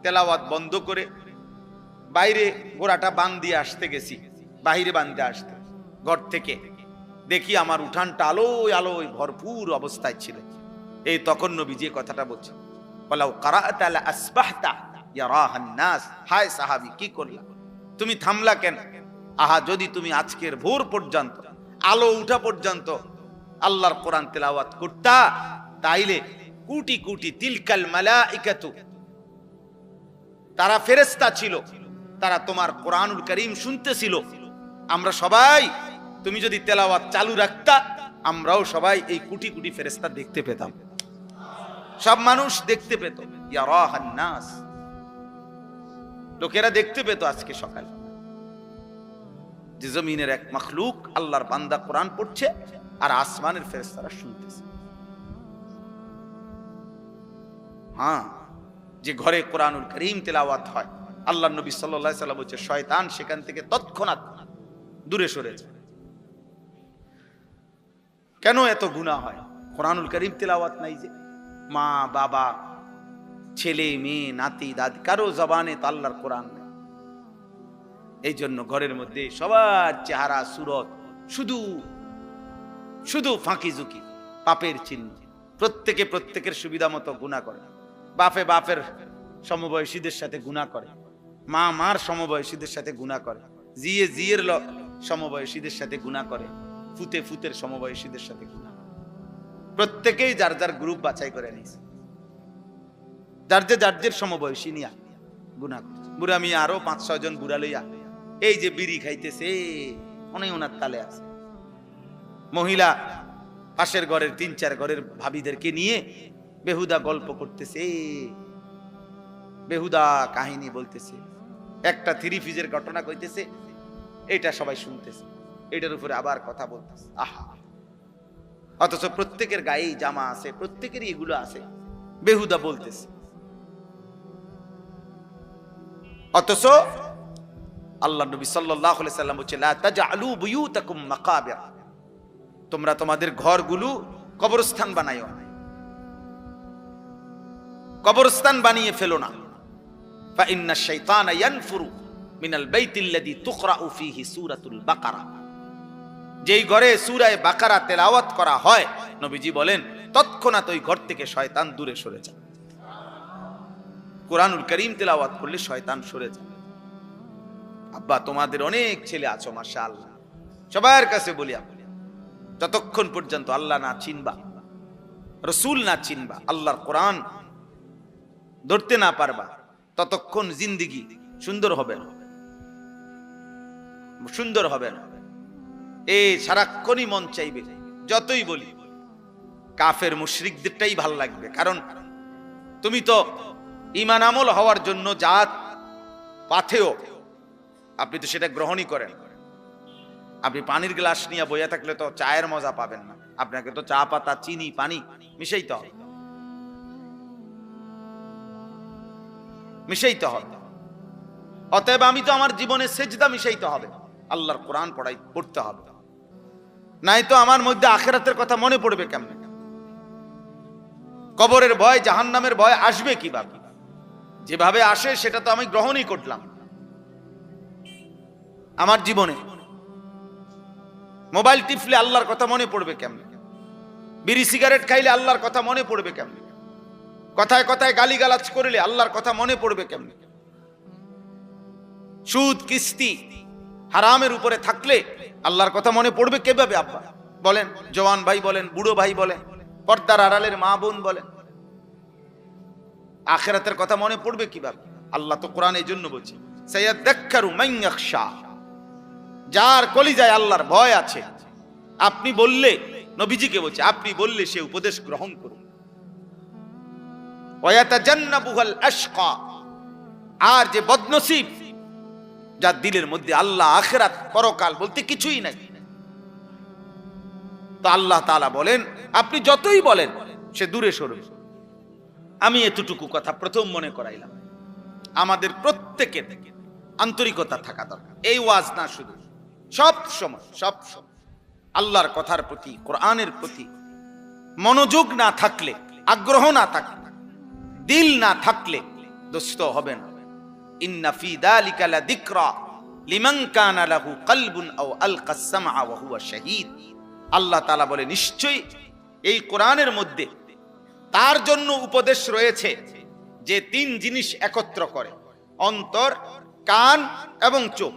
তেলাওয়াত বন্ধ করে বাইরে ঘোড়াটা বাঁধ দিয়ে আসতে গেছি। বাইরে বাঁধতে আসতে ঘর থেকে দেখি আমার উঠানটা আলোয় আলোয় ভরপুর অবস্থায় ছিল। এই তখন নবীজি কথাটা বলছে, ওয়ালাউ ক্বারা'তা লা আসবাহতা ইয়ারাহান নাস। হায় সাহাবী, কি করলা? তুমি থামলা কেন? আহা, যদি তুমি আজকের ভোর পর্যন্ত, আলো উঠা পর্যন্ত আল্লাহর কোরআন তেলাওয়াত করতা, তাইলে কোটি কোটি তিলকাল মালাইকাতু, তারা ফেরেশতা ছিল, তারা তোমার কোরআনুল কারীম শুনতেছিল। আমরা সবাই, তুমি যদি তেলাওয়াত চালু রাখতা, আমরাও সবাই এই কোটি কোটি ফেরেশতা দেখতে পেতাম, সব মানুষ দেখতে পেত। ইয়ারাহান নাস, লোকেরা দেখতে পেত আজকে সকাল যে জমিনের এক মাখলুক আল্লাহর বান্দা কোরআন পড়ছে আর আসমানের ফেরেশতারা শুনতেছে। হ্যাঁ, যে ঘরে কোরআনুল কারীম তেলাওয়াত হয়, আল্লাহর নবী সাল্লাল্লাহু আলাইহি ওয়াসাল্লাম বলছে, শয়তান সেখান থেকে তৎক্ষণাৎ দূরে সরে যায়। কেন এত গুনাহ হয়? কোরআনুল কারীম তেলাওয়াত নাই। যে মা বাবা ছেলে মেয়ে নাতি দাদি কারো জবানে তো আল্লাহর কোরআন নেই। এই জন্য ঘরের মধ্যে সবার চেহারা সুরত শুধু শুধু ফাঁকি ঝুঁকি, পাপের চিহ্ন। প্রত্যেকে প্রত্যেকের সুবিধা মতো গুনাহ করে। বাপে বাপের সমবয়সীদের সাথে গুনাহ করে, মা মার সমবয়সীদের সাথে গুনাহ করে, জিয়ে জিয়ের সমবয়সীদের সাথে গুনাহ করে, ফুতে ফুতের সমবয়সীদের সাথে গুনাহ করে। প্রত্যেকেই যার যার গ্রুপ বাছাই করে নিয়েছে, যার যে সমবয়সী নিয়া গুনাহ করছে। বুড়া মিয়া আরো 5-6 জন বুড়া লইয়া এই যে বিড়ি খাইতেছে, অনেক ওনার তালে আছে। মহিলা পাশের ঘরের 3-4 ঘরের ভাবিদেরকে নিয়ে বেহুদা গল্প করতেছে, বেহুদা কাহিনী বলতেছে, একটা 3 পিসের ঘটনা কইতেছে, এটা সবাই শুনতেছে, এটার উপরে আবার কথা বলতেছে। আহা, অথচ প্রত্যেকের গায়েই জামা আছে, প্রত্যেকেরই এগুলো আছে, বেহুদা বলতেছে। অথচ আল্লাহ নবী সাল্লাল্লাহু আলাইহি সাল্লাম বলেছেন, লা তাজআলু বুয়ুতাকুম মাকাবির, তোমরা তোমাদের ঘরগুলো কবরস্থান বানাইও না, কবরস্থান বানিয়ে ফেলো না। ফা ইন্নাশ শাইতানা ইয়ানফুরু মিনাল বাইতিল্লাযী তুকরাউ ফীহি সূরাতুল বাকারা, যেই ঘরে সূরা বাকারা তেলাওয়াত করা হয়, নবীজি বলেন তৎক্ষণাৎ ওই ঘর থেকে শয়তান দূরে সরে যায়। কোরআনুল কারীম তেলাওয়াত করলে শয়তান সরে যায়। আব্বা, তোমাদের অনেক ছেলে আছো মাশাআল্লাহ, সবার কাছে বলি, যতক্ষণ পর্যন্ত আল্লাহ না চিনবা, রাসূল না চিনবা, আল্লাহর কোরআন ধরতে না পারবা, ততক্ষণ জিন্দেগি সুন্দর হবে না, সুন্দর হবে না। এই সারাক্ষণই মন চাইবে, যতই বলি কাফের মুশরিকদেরটাই ভাল লাগবে, কারণ তুমি তো ঈমান আমল হওয়ার জন্য জাত পাথেও আপনি তো সেটা গ্রহণই করেন। আপনি পানির গ্লাস নিয়ে বইয়া থাকলে তো চায়ের মজা পাবেন না, আপনাকে তো চা পাতা, চিনি, পানি মিশাইতে হবে, মিশাইতে হবে। অতএব আমি তো আমার জীবনে সেজদা মিশাইতে হবে, আল্লাহর কোরআন পড়তে হবে, নাই তো আমার মধ্যে আখিরাতের কথা মনে পড়বে কেমনে? কবরের ভয়, জাহান্নামের ভয় আসবে কিভাবে? যেভাবে আসে সেটা তো আমি গ্রহণই করলাম আমার জীবনে। মোবাইল টিপলে আল্লাহর কথা মনে পড়বে কেমনে? বিড়ি সিগারেট খাইলে আল্লাহর কথা মনে পড়বে কেমনে? কথায় কথায় গালিগালাজ করলে আল্লাহর কথা মনে পড়বে কেমনে? সুদ, কিস্তি, হারামের উপরে থাকলে আল্লাহর কথা মনে পড়বে কিভাবে? আব্বা বলেন, জওয়ান ভাই বলেন, বুড়ো ভাই বলেন, পর্দার আড়ালের মা বোন বলেন, আখিরাতের কথা মনে পড়বে কিভাবে? আল্লাহ তো কোরআন এই জন্য বলছে, সায়াযাক্কারু মান ইয়াখশা, যার কলিজায় আল্লাহর ভয় আছে। আপনি বললে, নবীজিকে বলছে, আপনি বললে সে উপদেশ গ্রহণ করুন। ওয়ায়াতাজান্নাবুল আশকা, আর যে বদনসিব, যার দিলের মধ্যে আল্লাহ, আখিরাত, পরকাল বলতে কিছুই নাই, তো আল্লাহ তাআলা বলেন আপনি যতই বলেন সে দূরে সরবে। আমি এতটুকু কথা প্রথম মনে করাইলাম, আমাদের প্রত্যেকের আন্তরিকতা থাকা দরকার। এই ওয়াজ না, শুধু সব সময় আল্লাহর কথার প্রতি, কোরআনের প্রতি মনোযোগ না থাকলে, আগ্রহ না থাকলে, দিল না থাকলে দোস্ত হবে না। ইন্না ফি যালিকা লাযিকরা লিমান কানা লাহু কলবুন আও আলকাস সামআ ওয়া হুয়া শাহীদ। আল্লাহ তাআলা বলে, নিশ্চয়ই এই কোরআনের মধ্যে তার জন্য উপদেশ রয়েছে যে 3 জিনিস একত্র করে, অন্তর, কান এবং চোখ।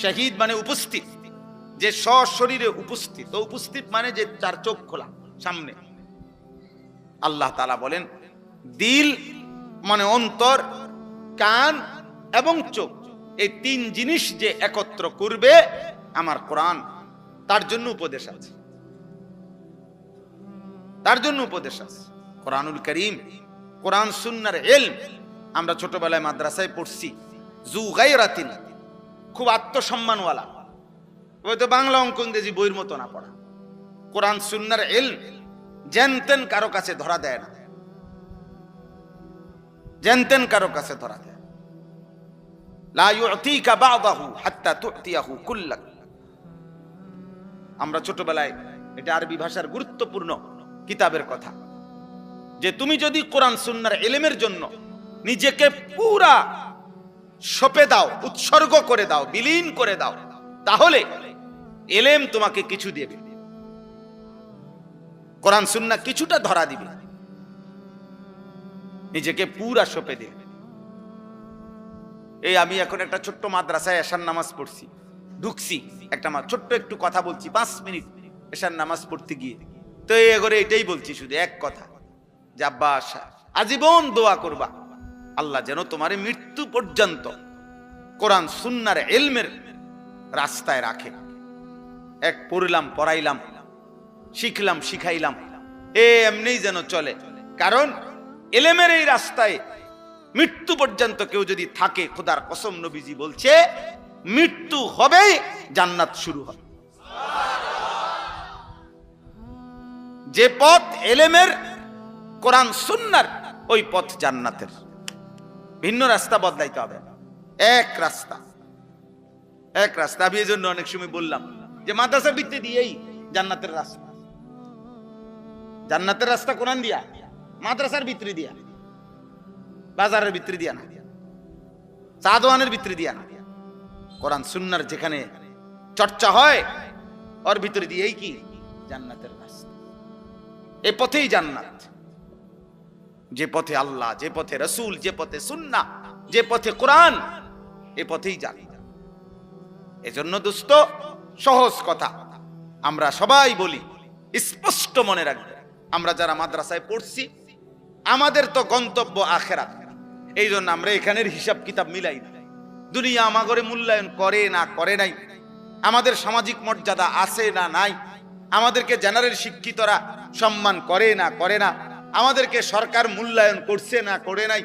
শাহীদ মানে উপস্থিত, যে সশরীরে উপস্থিত, তো উপস্থিত মানে যে 4 চোখ খোলা সামনে। আল্লাহ তাআলা বলেন দিল মানে অন্তর, কান এবং চোখ, এই 3 জিনিস যে একত্র করবে আমার কোরআন, তার জন্য উপদেশ আছে, তার জন্য উপদেশ আছে। কোরআনুল কারীম, কোরআন সুন্নাহর ইলম, আমরা ছোটবেলায় মাদ্রাসায় পড়ছি, জু গায়রাতিন, খুব আত্মসম্মানওয়ালা, ওই তো বাংলা অঙ্ক ইংরেজি বইয়ের মতো না পড়া। কোরআন সুন্নাহর ইলম জানতেন কারো কাছে ধরা দেয় না, জানতেন কারো কাছে ধরা দেয়। লা ইউতিকা বা'দাহু হাত্তা তু'তিয়াহু কুল্লাক। আমরা ছোটবেলায়, এটা আরবি ভাষার গুরুত্বপূর্ণ কিতাবের কথা, যে তুমি যদি কোরআন সুন্নাহর ইলমের জন্য নিজেকে পুরা সঁপে দাও, উৎসর্গ করে দাও, বিলীন করে দাও, তাহলে ইলম তোমাকে কিছু দেবে, কোরআন সুন্নাহ কিছুটা ধরা দিবে, নিজেকে পুরা সঁপে দেবে। এই আমি এখন একটা ছোট্ট মাদ্রাসায় এশার নামাজ পড়ছি, ঢুকছি, একটা ছোট্ট একটু কথা বলছি 5 মিনিট এশার নামাজ পড়তে গিয়ে, তো এগরে এটাই বলছি শুধু এক কথা, যে আব্বা আজীবন দোয়া করবা আল্লাহ যেন তোমার মৃত্যু পর্যন্ত কোরআন সুন্নাহর ইলমের রাস্তায় রাখে। এক পড়লাম, পড়াইলাম, শিখলাম, শিখাইলাম, এমনি যেন চলে। কারণ ইলমের এই রাস্তায় মৃত্যু পর্যন্ত কেউ যদি থাকে, খোদার কসম নবীজি বলছে মৃত্যু হবে, জান্নাত শুরু হবে। যে পথ ইলমের, কোরআন সুন্নাহর, ওই পথ জান্নাতের। ভিন্ন রাস্তা বদলাইতে হবে, এক রাস্তা, এক রাস্তা। আমি এই জন্য অনেক সময় বললাম যে মাদ্রাসার ভিত্তি দিয়েই জান্নাতের রাস্তা। জান্নাতের রাস্তা কোরআন দিয়া, মাদ্রাসার ভিতরে দিয়া, বাজারের ভিতরে দিয়া না, চা দোকানের ভিতরে দিয়া না, কোরআন সুন্নাহর যেখানে চর্চা হয় ওর ভিতরে দিয়েই কি জান্নাতের রাস্তা। এই পথেই জান্নাত। যে পথে আল্লাহ, যে পথে রাসূল, যে পথে সুন্নাহ, যে পথে কোরআন, এই পথেই জান্নাত। এজন্য দোস্ত, সহজ কথা আমরা সবাই বলি, স্পষ্ট মনে রাখবে, আমরা যারা মাদ্রাসায় পড়ছি আমাদের তো গন্তব্য আখিরাত। এই জন্য আমরা এখানের হিসাব কিতাব মিলাই না। দুনিয়া আমাগরে মূল্যায়ন করে না করে নাই, আমাদের সামাজিক মর্যাদা আছে না নাই, আমাদেরকে জেনারেল শিক্ষিতরা সম্মান করে না করে না, আমাদেরকে সরকার মূল্যায়ন করছে না করে নাই,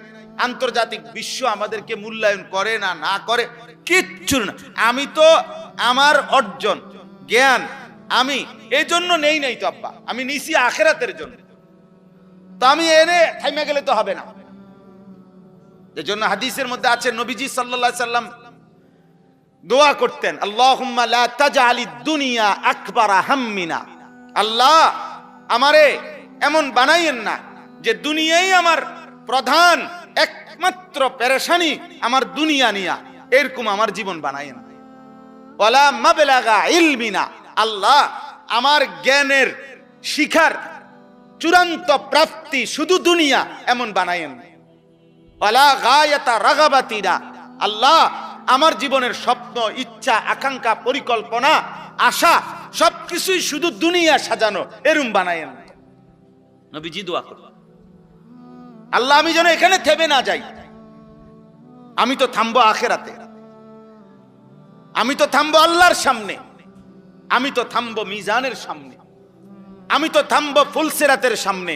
আন্তর্জাতিক বিশ্ব আমাদেরকে মূল্যায়ন করে না না করে, কিচ্ছু না। আমি তো আমার অর্জন জ্ঞান আমি এই জন্য নেই নাই তো আব্বা, আমি নিছি আখিরাতের জন্য। তো আমি এনে থাইমা গেলে তো হবে না। এজন্য হাদিসের মধ্যে আছে নবীজি সাল্লাল্লাহু আলাইহি সাল্লাম দোয়া করতেন, আল্লাহুম্মা লা তাজআলিদ দুনিয়া আকবারা হাম্মিনা। আল্লাহ আমারে এমন বানাইয়েন না যে দুনিয়াই আমার প্রধান একমাত্র পেরেশানি, আমার দুনিয়া নিয়া, এরকম আমার জীবন বানাইয়েন না। ওয়ালা মাবলাগা ইলমিনা, আল্লাহ আমার জ্ঞানের শিখার চূড়ান্ত প্রাপ্তি শুধু দুনিয়া এমন বানাইয়েন না। ওয়ালা গায়াতা রাগাবাতিনা, আল্লাহ আমার জীবনের স্বপ্ন, ইচ্ছা, আকাঙ্ক্ষা, পরিকল্পনা, আশা সবকিছুই শুধু দুনিয়া সাজানো, এরকম বানাইয়েন না। নবীজি দোয়া করলেন, আল্লাহ আমি যেন এখানে থেমে না যাই, আমি তো থামবো আখিরাতে, আমি তো থামবো আল্লাহর সামনে, আমি তো থামবো মিজানের সামনে, আমি তো থামবো ফুলসিরাতের সামনে,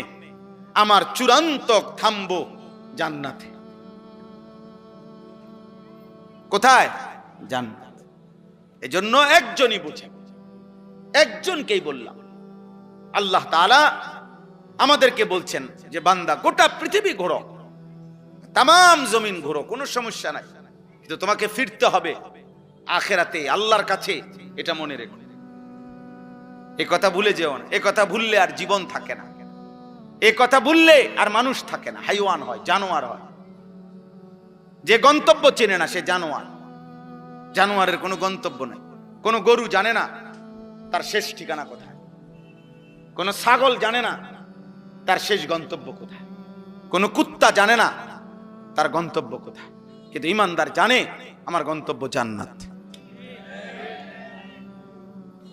আমার চূড়ান্ত থামবো জান্নাতে। কোথায়? জান্নাত। এজন্য একজনই বুঝে, একজনকেই বললাম। আল্লাহ তাআলা আমাদেরকে বলছেন যে বান্দা গোটা পৃথিবী ঘোরো, তামাম জমিন ঘোরো, কোনো সমস্যা নাই, কিন্তু তোমাকে ফিরতে হবে আখিরাতে, আল্লাহর কাছে। এটা মনে রেখো, এই কথা ভুলে যেও না। এই কথা ভুললে আর জীবন থাকে না, এই কথা ভুললে আর মানুষ থাকে না, হাইওয়ান হয়, জানোয়ার হয়। যে গন্তব্য চেনে না সে জানোয়ার, জানোয়ারের কোনো গন্তব্য নাই। কোনো গরু জানে না তার শেষ ঠিকানা কোথায়, কোনো ছাগল জানে না তার শেষ গন্তব্য কোথায়, কোনো কুত্তা জানে না তার গন্তব্য কোথায়, কিন্তু ঈমানদার জানে আমার গন্তব্য জান্নাত।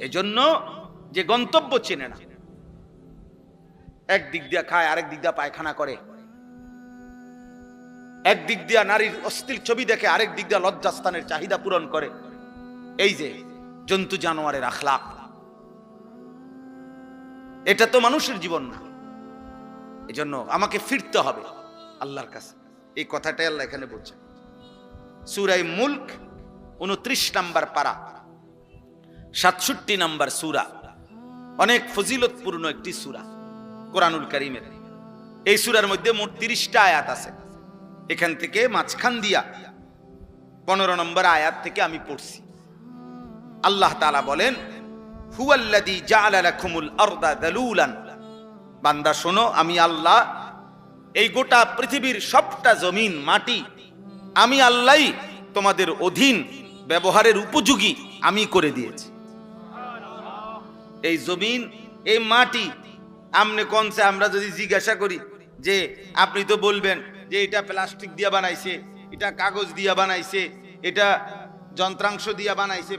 এজন্য যে গন্তব্য চেনে না, একদিক দিয়া খায়, আরেক দিক দিয়া পায়খানা করে, একদিক দিয়া নারীর অশ্লীল ছবি দেখে, আরেক দিক দিয়া লজ্জাস্থানের চাহিদা পূরণ করে, এই যে জন্তু জানোয়ারের আখলাক, এটা তো মানুষের জীবন না। এজন্য আমাকে ফিরতে হবে আল্লাহর কাছে। এই কথাটাই আল্লাহ এখানে বলছেন। সূরা মুলক 29 নম্বর পারা, 67 নম্বর সূরা, অনেক ফজিলতপূর্ণ একটি সূরা কোরআনুল কারীমের। এই সূরার মধ্যে মোট 30টা আয়াত আছে। এখান থেকে মাঝখান দিয়া 15 নম্বর আয়াত থেকে আমি পড়ছি। আল্লাহ তাআলা বলেন, হুয়াল্লাযী জাআলা লাকুমুল আরদা যালুলান। বান্দা শোনো, আমি আল্লাহ এই গোটা পৃথিবীর সবটা জমিন মাটি আমি আল্লাহই তোমাদের অধীন ব্যবহারের উপযোগী আমি করে দিয়েছি। এই জমিন, এই মাটি, আমনে কোনছে আমরা যদি জিজ্ঞাসা করি যে আপনি তো বলবেন যে এটা প্লাস্টিক দিয়া বানাইছে, এটা কাগজ দিয়া বানাইছে, এটা যন্ত্রাংশ দিয়া বানাইছে,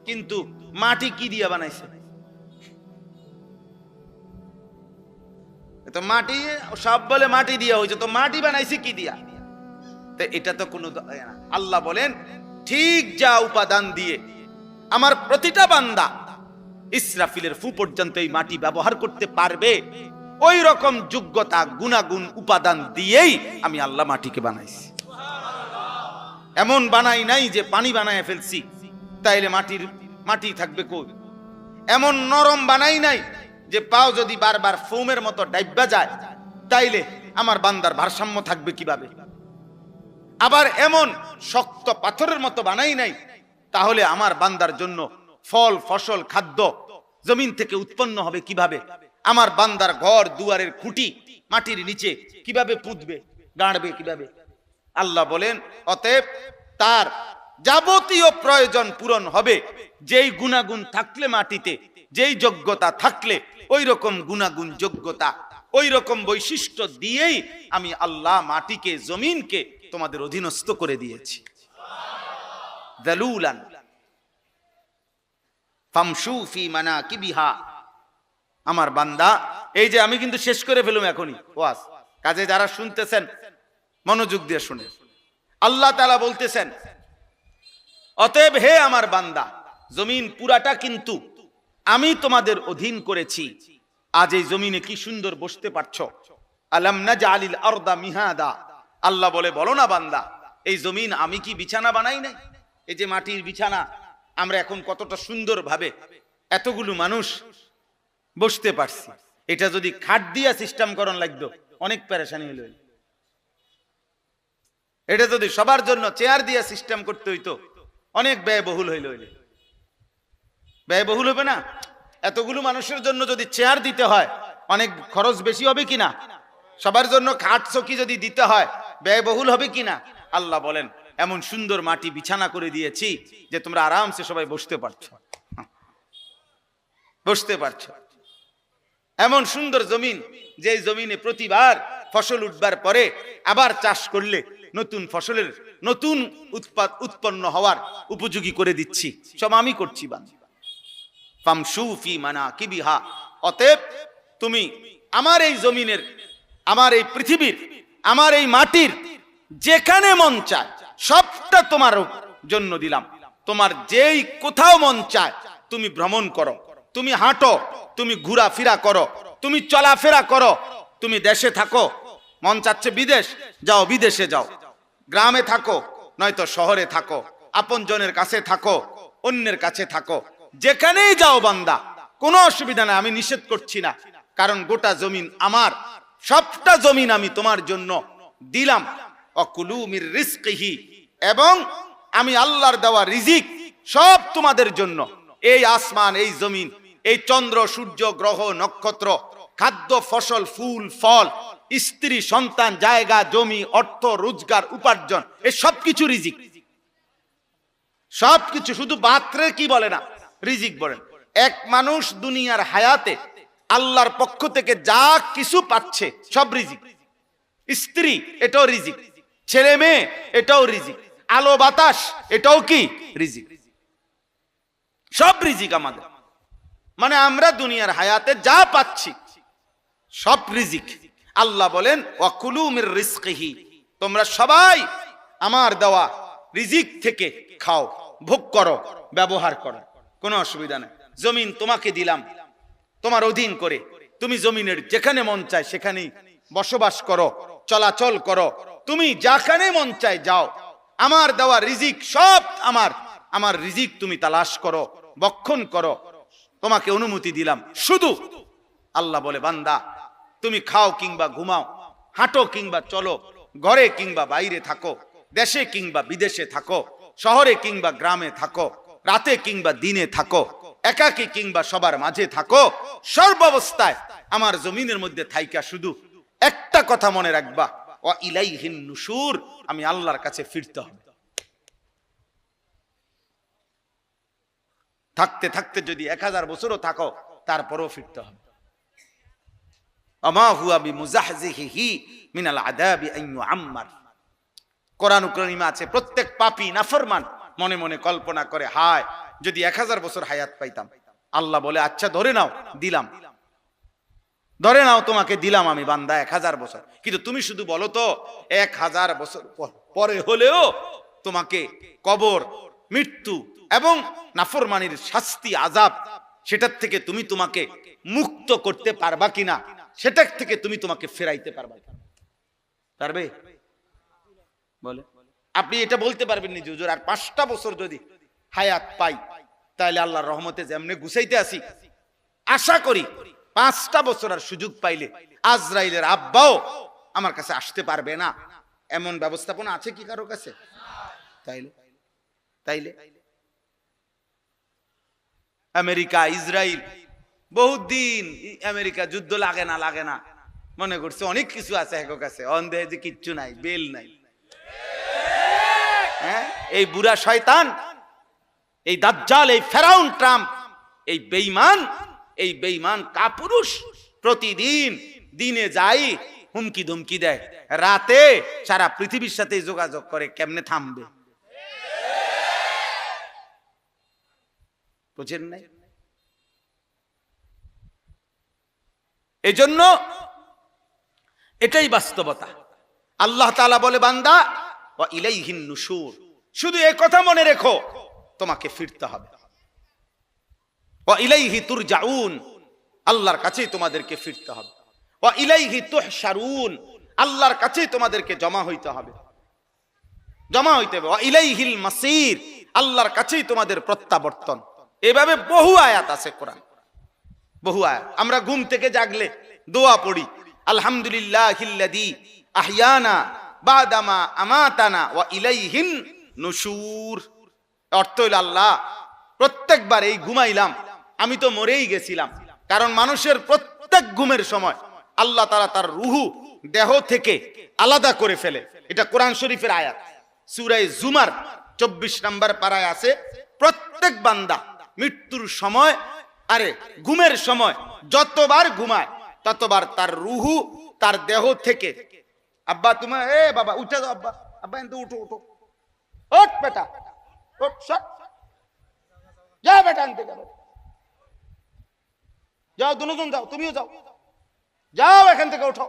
কিন্তু মাটি কি দিয়া বানাইছে? তো মাটি সব বলে মাটি দিয়া হয়েছে, তো মাটি বানাইছে কি দিয়া? তো এটা তো কোনো, আল্লাহ বলেন ঠিক যা উপাদান দিয়ে আমার প্রতিটা বান্দা ইসরাফিলের ফু পর্যন্ত এই মাটি ব্যবহার করতে পারবে, ওই রকম যোগ্যতা গুণাগুণ উপাদান দিয়েই আমি আল্লাহ মাটিকে বানাইছি। এমন বানাই নাই যে পানি বানায় ফেলছি তাইলে মাটি থাকবে কই। এমন নরম বানাই নাই যে পাও যদি বারবার ফোমের মতো ডাইব্বা যায় তাইলে আমার বান্দার ভারসাম্য থাকবে কিভাবে। আবার এমন শক্ত পাথরের মতো বানাই নাই তাহলে আমার বান্দার জন্য ফল ফসল খাদ্য জমিন থেকে উৎপন্ন হবে কিভাবে। আমার বান্দার ঘর দুয়ারের খুঁটি মাটির নিচে কিভাবে পুঁতবে, গাড়বে কিভাবে। আল্লাহ বলেন অতএব তার যাবতীয় প্রয়োজন পূরণ হবে যেই গুণাগুণ থাকলে মাটিতে, যেই যোগ্যতা থাকলে ওই রকম গুণাগুণ যোগ্যতা ওই রকম বৈশিষ্ট্য দিয়েই আমি আল্লাহ মাটিকে জমিনকে তোমাদের অধীনস্থ করে দিয়েছি। যালুলান ফামশু ফি মানাকিবিহা। আমার বান্দা, এই যে আমি কিন্তু শেষ করে ফেলুম এখনই ওয়াজ, কাজে যারা শুনতেছেন মনোযোগ দিয়ে শুনে। আল্লাহ তাআলা বলতেছেন অতএব হে আমার বান্দা, জমিন পুরাটা কিন্তু আমি তোমাদের অধীন করেছি। আজ এই জমিনে কি সুন্দর বসতে পারছো। আলাম নাজআলিল আরদা মিহাদা। আল্লাহ বলে বলো না বান্দা, এই জমিন আমি কি বিছানা বানাই নাই? এই যে মাটির বিছানা আমরা এখন কতটা সুন্দর ভাবে এতগুলো মানুষ বসতে পারছি। এটা যদি খাট দিয়া সিস্টেম করণ লাগতো অনেক পেরেশানি হইল। এটা যদি সবার জন্য চেয়ার দিয়া সিস্টেম করতে হইতো অনেক ব্যয়বহুল হইল। ব্যয়বহুল হবে না? এতগুলো মানুষের জন্য যদি চেয়ার দিতে হয় অনেক খরচ বেশি হবে কিনা? সবার জন্য খাট চকি যদি দিতে হয় ব্যয়বহুল হবে কিনা? আল্লাহ বলেন এমন সুন্দর মাটি বিছানা করে দিয়েছি যে তোমরা আরামসে সবাই বসতে পারছো। এমন সুন্দর জমিন, যে জমিনে প্রতিবার ফসল উঠবার পরে আবার চাষ করলে নতুন ফসলের নতুন উৎপন্ন হওয়ার উপযোগী করে দিচ্ছি। সব আমি করছি বান্দা। ফামশু ফি মানাকিবিহা। অতএব তুমি আমার এই জমিনের, আমার এই পৃথিবীর, আমার এই মাটির যেখানে মন চায় সবটা তোমার জন্য দিলাম। তোমার যেই কোথাও মন চায় তুমি ভ্রমণ করো, তুমি হাঁটো, তুমি ঘোরাফেরা করো, তুমি চলাফেরা করো। তুমি দেশে থাকো, মন চাচ্ছে বিদেশ, যাও বিদেশে যাও। গ্রামে থাকো নয়তো শহরে থাকো, আপনজনের কাছে থাকো, অন্যের কাছে থাকো, যেখানেই যাও বান্দা কোনো অসুবিধা নাই, আমি নিষেধ করছি না। কারণ গোটা জমিন আমার, সবটা জমিন আমি তোমার জন্য দিলাম। অকুলু মির রিজকিহি, এবং আমি আল্লাহর দেওয়া রিজিক সব তোমাদের জন্য। এই আসমান, এই জমিন, এই চন্দ্র সূর্য গ্রহ নক্ষত্র, খাদ্য ফসল ফুল ফল, স্ত্রী সন্তান, জায়গা জমি, অর্থ রোজগার উপার্জন, এই সবকিছু রিজিক। সবকিছু, শুধু বাত্রে কি বলে না, রিজিক বলেন। এক মানুষ দুনিয়ার হায়াতে আল্লাহর পক্ষ থেকে যা কিছু পাচ্ছে সব রিজিক। স্ত্রী এটাও রিজিক, ছেলে মেয়ে এটাও রিজিক, আলো বাতাস এটাও কি রিজিক। সব রিজিক আমাদের, মানে আমরা দুনিয়ার হায়াতে যা পাচ্ছি সব রিজিক। আল্লাহ বলেন ওয়াকুলু মির রিজকিহি, তোমরা সবাই আমার দেওয়া রিজিক থেকে খাও, ভোগ করো, ব্যবহার করো, কোনো অসুবিধা নেই। জমিন তোমাকে দিলাম তোমার অধীন করে, তুমি জমিনের যেখানে মন চায় সেখানেই বসবাস করো, চলাচল করো, তুমি যেখানে মন চায় যাও। আমার দেওয়া রিজিক সব আমার রিজিক তুমি তালাশ করো, বক্ষণ করো, তোমাকে অনুমতি দিলাম। শুধু আল্লাহ বলে বান্দা তুমি খাও কিংবা ঘুমাও, হাঁটো কিংবা চলো, ঘরে কিংবা বাইরে থাকো, দেশে কিংবা বিদেশে থাকো, শহরে কিংবা গ্রামে থাকো, রাতে কিংবা দিনে থাকো, একাকী কিংবা সবার মাঝে থাকো, সর্বাবস্থায় আমার জমিনের মধ্যে থাইকা শুধু একটা একটা কথা মনে রাখবা, ওয়া ইলাইহিন নুশুর, আমি আল্লাহর কাছে ফিরতে হবে। থাকতে থাকতে যদি 1000 বছরও থাকো তারপরও ফিরতে হবে। আমা হুয়া বিমুজাহজিহি মিনাল আযাবি আন ইউআম্মার। কোরআন কারীমে আছে প্রত্যেক পাপী নাফরমান মনে মনে কল্পনা করে, হায় যদি 1000 বছর হায়াত পাইতাম। আল্লাহ বলে আচ্ছা ধরে নাও, দিলাম, ধরে নাও তোমাকে দিলাম আমি বান্দা 1000 বছর, কিন্তু তুমি শুধু বলো তো 1000 বছর পরে হলেও তোমাকে কবর, মৃত্যু এবং নাফরমানির শাস্তি আযাব সেটার থেকে তুমি তোমাকে মুক্ত করতে পারবা কিনা, সেটার থেকে তুমি তোমাকে ফেরাইতে পারবা, পারবে? বলে আপনি এটা বলতে পারবেন নি যে হুজুর আর 5টা বছর যদি হায়াত পাই তাহলে আল্লাহর রহমতে যেমনে গুছাইতে আসি, আশা করি 5টা বছর আর সুযোগ পাইলে আজরাইলের আব্বাও আমার কাছে আসতে পারবে না, এমন ব্যবস্থাপনা আছে কি কারো কাছে? তাইলে তাইলে আমেরিকা, ইসরায়েল বহুদিন আমেরিকা যুদ্ধ লাগে না মনে করছে অনেক কিছু আছে এক কাছে, অন্ধে যে কিচ্ছু নাই, বেল নাই। হ্যাঁ, এই বুড়া শয়তান, এই দাজ্জাল, এই ফেরাউন ট্রাম্প, এই বেঈমান কাপুরুষ প্রতিদিন দিনে যাই হুমকি ধমকি দেয়, রাতে সারা পৃথিবীর সাথে যোগাযোগ করে কেমনে থামবে, বুঝেন নাই? এই জন্য এটাই বাস্তবতা। আল্লাহ তাআলা বলে বান্দা ওয়া ইলাইহিন নুশুর, শুধু এই কথা মনে রেখো তোমাকে ফিরতে হবে। ওয়া ইলাইহি তুরজাউন, আল্লাহর কাছেই তোমাদেরকে ফিরতে হবে। ওয়া ইলাইহি তুহশারুন, আল্লাহর কাছেই তোমাদেরকে জমা হইতে হবে। ওয়া ইলাইহিল মাসির, আল্লাহর কাছেই তোমাদের প্রত্যাবর্তন। এভাবে বহু আয়াত আছে কোরআন, বহু আয়াত। আমরা ঘুম থেকে জাগলে দোয়া পড়ি, আলহামদুলিল্লাহিল্লাযী আহইয়ানা বাদামা আমাতানা ওয়া ইলাইহিন নুশুর। অর্থ হইল আল্লাহ প্রত্যেকবার এই ঘুমাইলাম, আমি তো মরেই গেছিলাম, কারণ মানুষের প্রত্যেক ঘুমের সময় আল্লাহ তাআলা তার রুহু দেহ থেকে আলাদা করে ফেলে। এটা কোরআন শরীফের আয়াত, সূরা জুমার 24 নম্বর পারায় আছে, প্রত্যেক বান্দা মৃত্যুর সময়, ঘুমের সময় যতবার ঘুমায় ততবার তার রুহু তার দেহ থেকে, আব্বা তুমি বাবা উঠে যাও, আব্বা কিন্তু উঠো, ওঠ বেটা, ওঠ, যা বেটা আনতে যাও, যাও দুজন যাও, তুমিও যাও, যাও এখান থেকে উঠো।